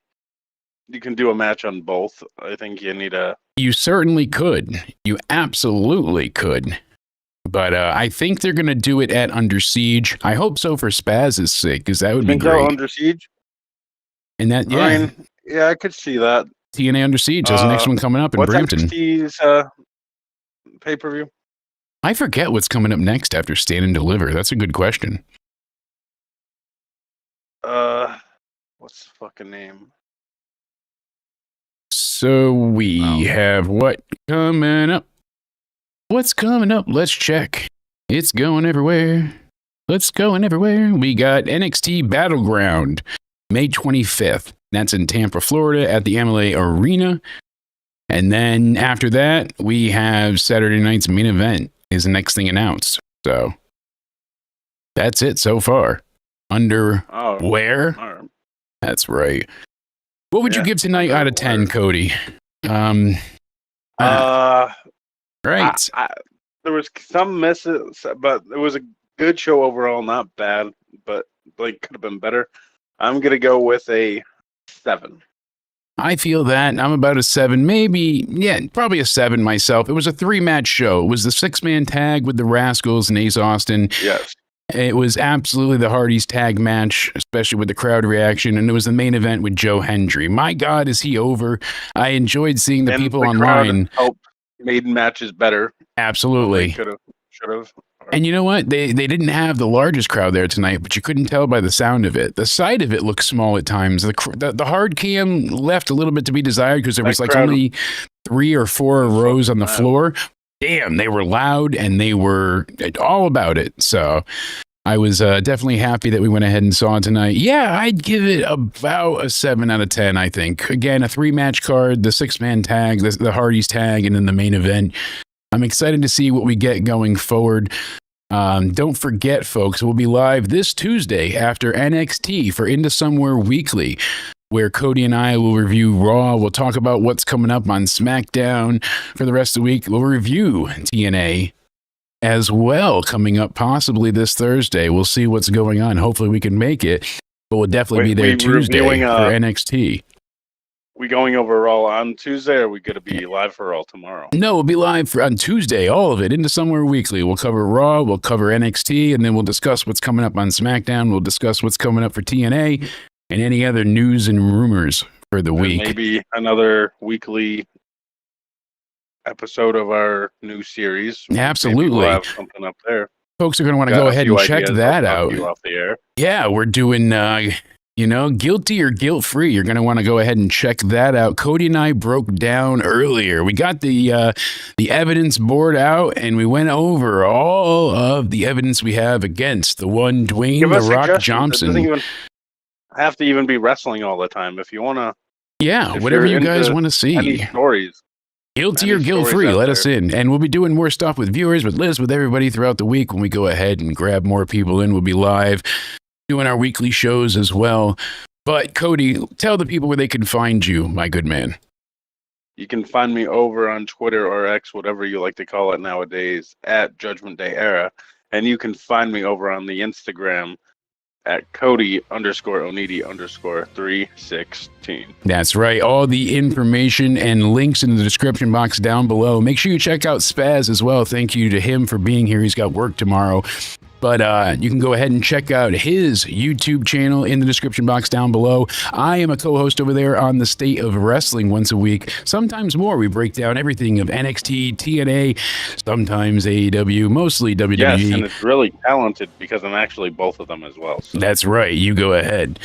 can do a match on both. I think you need a. You certainly could. You absolutely could. But I think they're going to do it at Under Siege. I hope so for Spaz's sake, because that would be great. Under Siege? And that, yeah. Yeah, I could see that. TNA Under Siege. There's the next one coming up in Brampton. What's NXT's pay-per-view? I forget what's coming up next after Stand and Deliver. That's a good question. What's the fucking name? So we have what coming up? What's coming up? Let's check. It's going everywhere. Let's going everywhere. We got NXT Battleground, May 25th. That's in Tampa, Florida at the MLA Arena. And then after that, we have Saturday night's main event is the next thing announced. So that's it so far. Where? Right. That's right. What would you give tonight out of 10, Cody? Right. There was some misses, but it was a good show overall. Not bad, but like could have been better. I'm gonna go with a 7. I feel that. I'm about a 7, maybe, probably a 7 myself. It was a 3-match show. It was the 6-man tag with the Rascals and Ace Austin. Yes. It was absolutely the Hardys tag match, especially with the crowd reaction, and it was the main event with Joe Hendry. My God, is he over? I enjoyed seeing the people online. Helped made matches better. Absolutely. Should have. And you know what? They didn't have the largest crowd there tonight, but you couldn't tell by the sound of it. The side of it looked small at times. The hard cam left a little bit to be desired because there was like only 3 or 4 rows on the floor. Damn, they were loud and they were all about it. So I was definitely happy that we went ahead and saw it tonight. Yeah, I'd give it about a 7 out of 10, I think. Again, a 3-match card, the 6-man tag, the Hardys tag, and then the main event. I'm excited to see what we get going forward. Don't forget, folks, we'll be live this Tuesday after NXT for Into Somewhere Weekly, where Cody and I will review Raw. We'll talk about what's coming up on SmackDown for the rest of the week. We'll review TNA as well, coming up possibly this Thursday. We'll see what's going on. Hopefully we can make it, but we'll definitely be there Tuesday for NXT. We going over Raw on Tuesday, or are we going to be live for Raw tomorrow? No, we'll be live on Tuesday, all of it, Into Somewhere Weekly. We'll cover Raw, we'll cover NXT, and then we'll discuss what's coming up on SmackDown. We'll discuss what's coming up for TNA and any other news and rumors for the week. Maybe another weekly episode of our new series. Absolutely. We'll have something up there. Folks are going to want to go ahead and check that out. Off the air. Yeah, we're doing... guilty or guilt-free. You're going to want to go ahead and check that out. Cody and I broke down earlier. We got the evidence board out, and we went over all of the evidence we have against the one Dwayne "The Rock" Johnson. It doesn't even have to even be wrestling all the time. If you want to... Yeah, whatever you guys want to see. Any stories. Guilty or guilt-free, let us in. And we'll be doing more stuff with viewers, with Liz, with everybody throughout the week. When we go ahead and grab more people in, we'll be live doing our weekly shows as well. But Cody, tell the people where they can find you, my good man. You can find me over on Twitter or X, whatever you like to call it nowadays, at Judgment Day Era. And you can find me over on the Instagram at Cody_Onidi_316. That's right. All the information and links in the description box down below. Make sure you check out Spaz as well. Thank you to him for being here. He's got work tomorrow. But you can go ahead and check out his YouTube channel in the description box down below. I am a co-host over there on The State of Wrestling once a week, sometimes more. We break down everything of NXT, TNA, sometimes AEW, mostly WWE. Yes, and it's really talented because I'm actually both of them as well. So. That's right. You go ahead.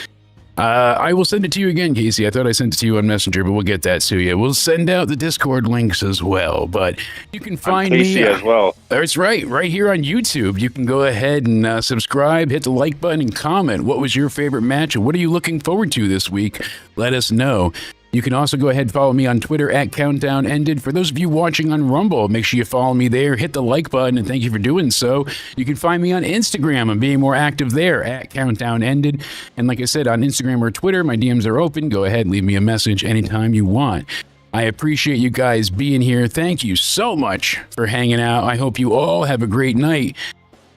I will send it to you again, Casey. I thought I sent it to you on Messenger, but we'll get that to you. We'll send out the Discord links as well, but you can find me as well. That's right here on YouTube. You can go ahead and subscribe, hit the like button, and comment. What was your favorite match, and what are you looking forward to this week? Let us know. You can also go ahead and follow me on Twitter at CountdownEnded. For those of you watching on Rumble, make sure you follow me there. Hit the like button, and thank you for doing so. You can find me on Instagram. I'm being more active there at CountdownEnded. And like I said, on Instagram or Twitter, my DMs are open. Go ahead, leave me a message anytime you want. I appreciate you guys being here. Thank you so much for hanging out. I hope you all have a great night.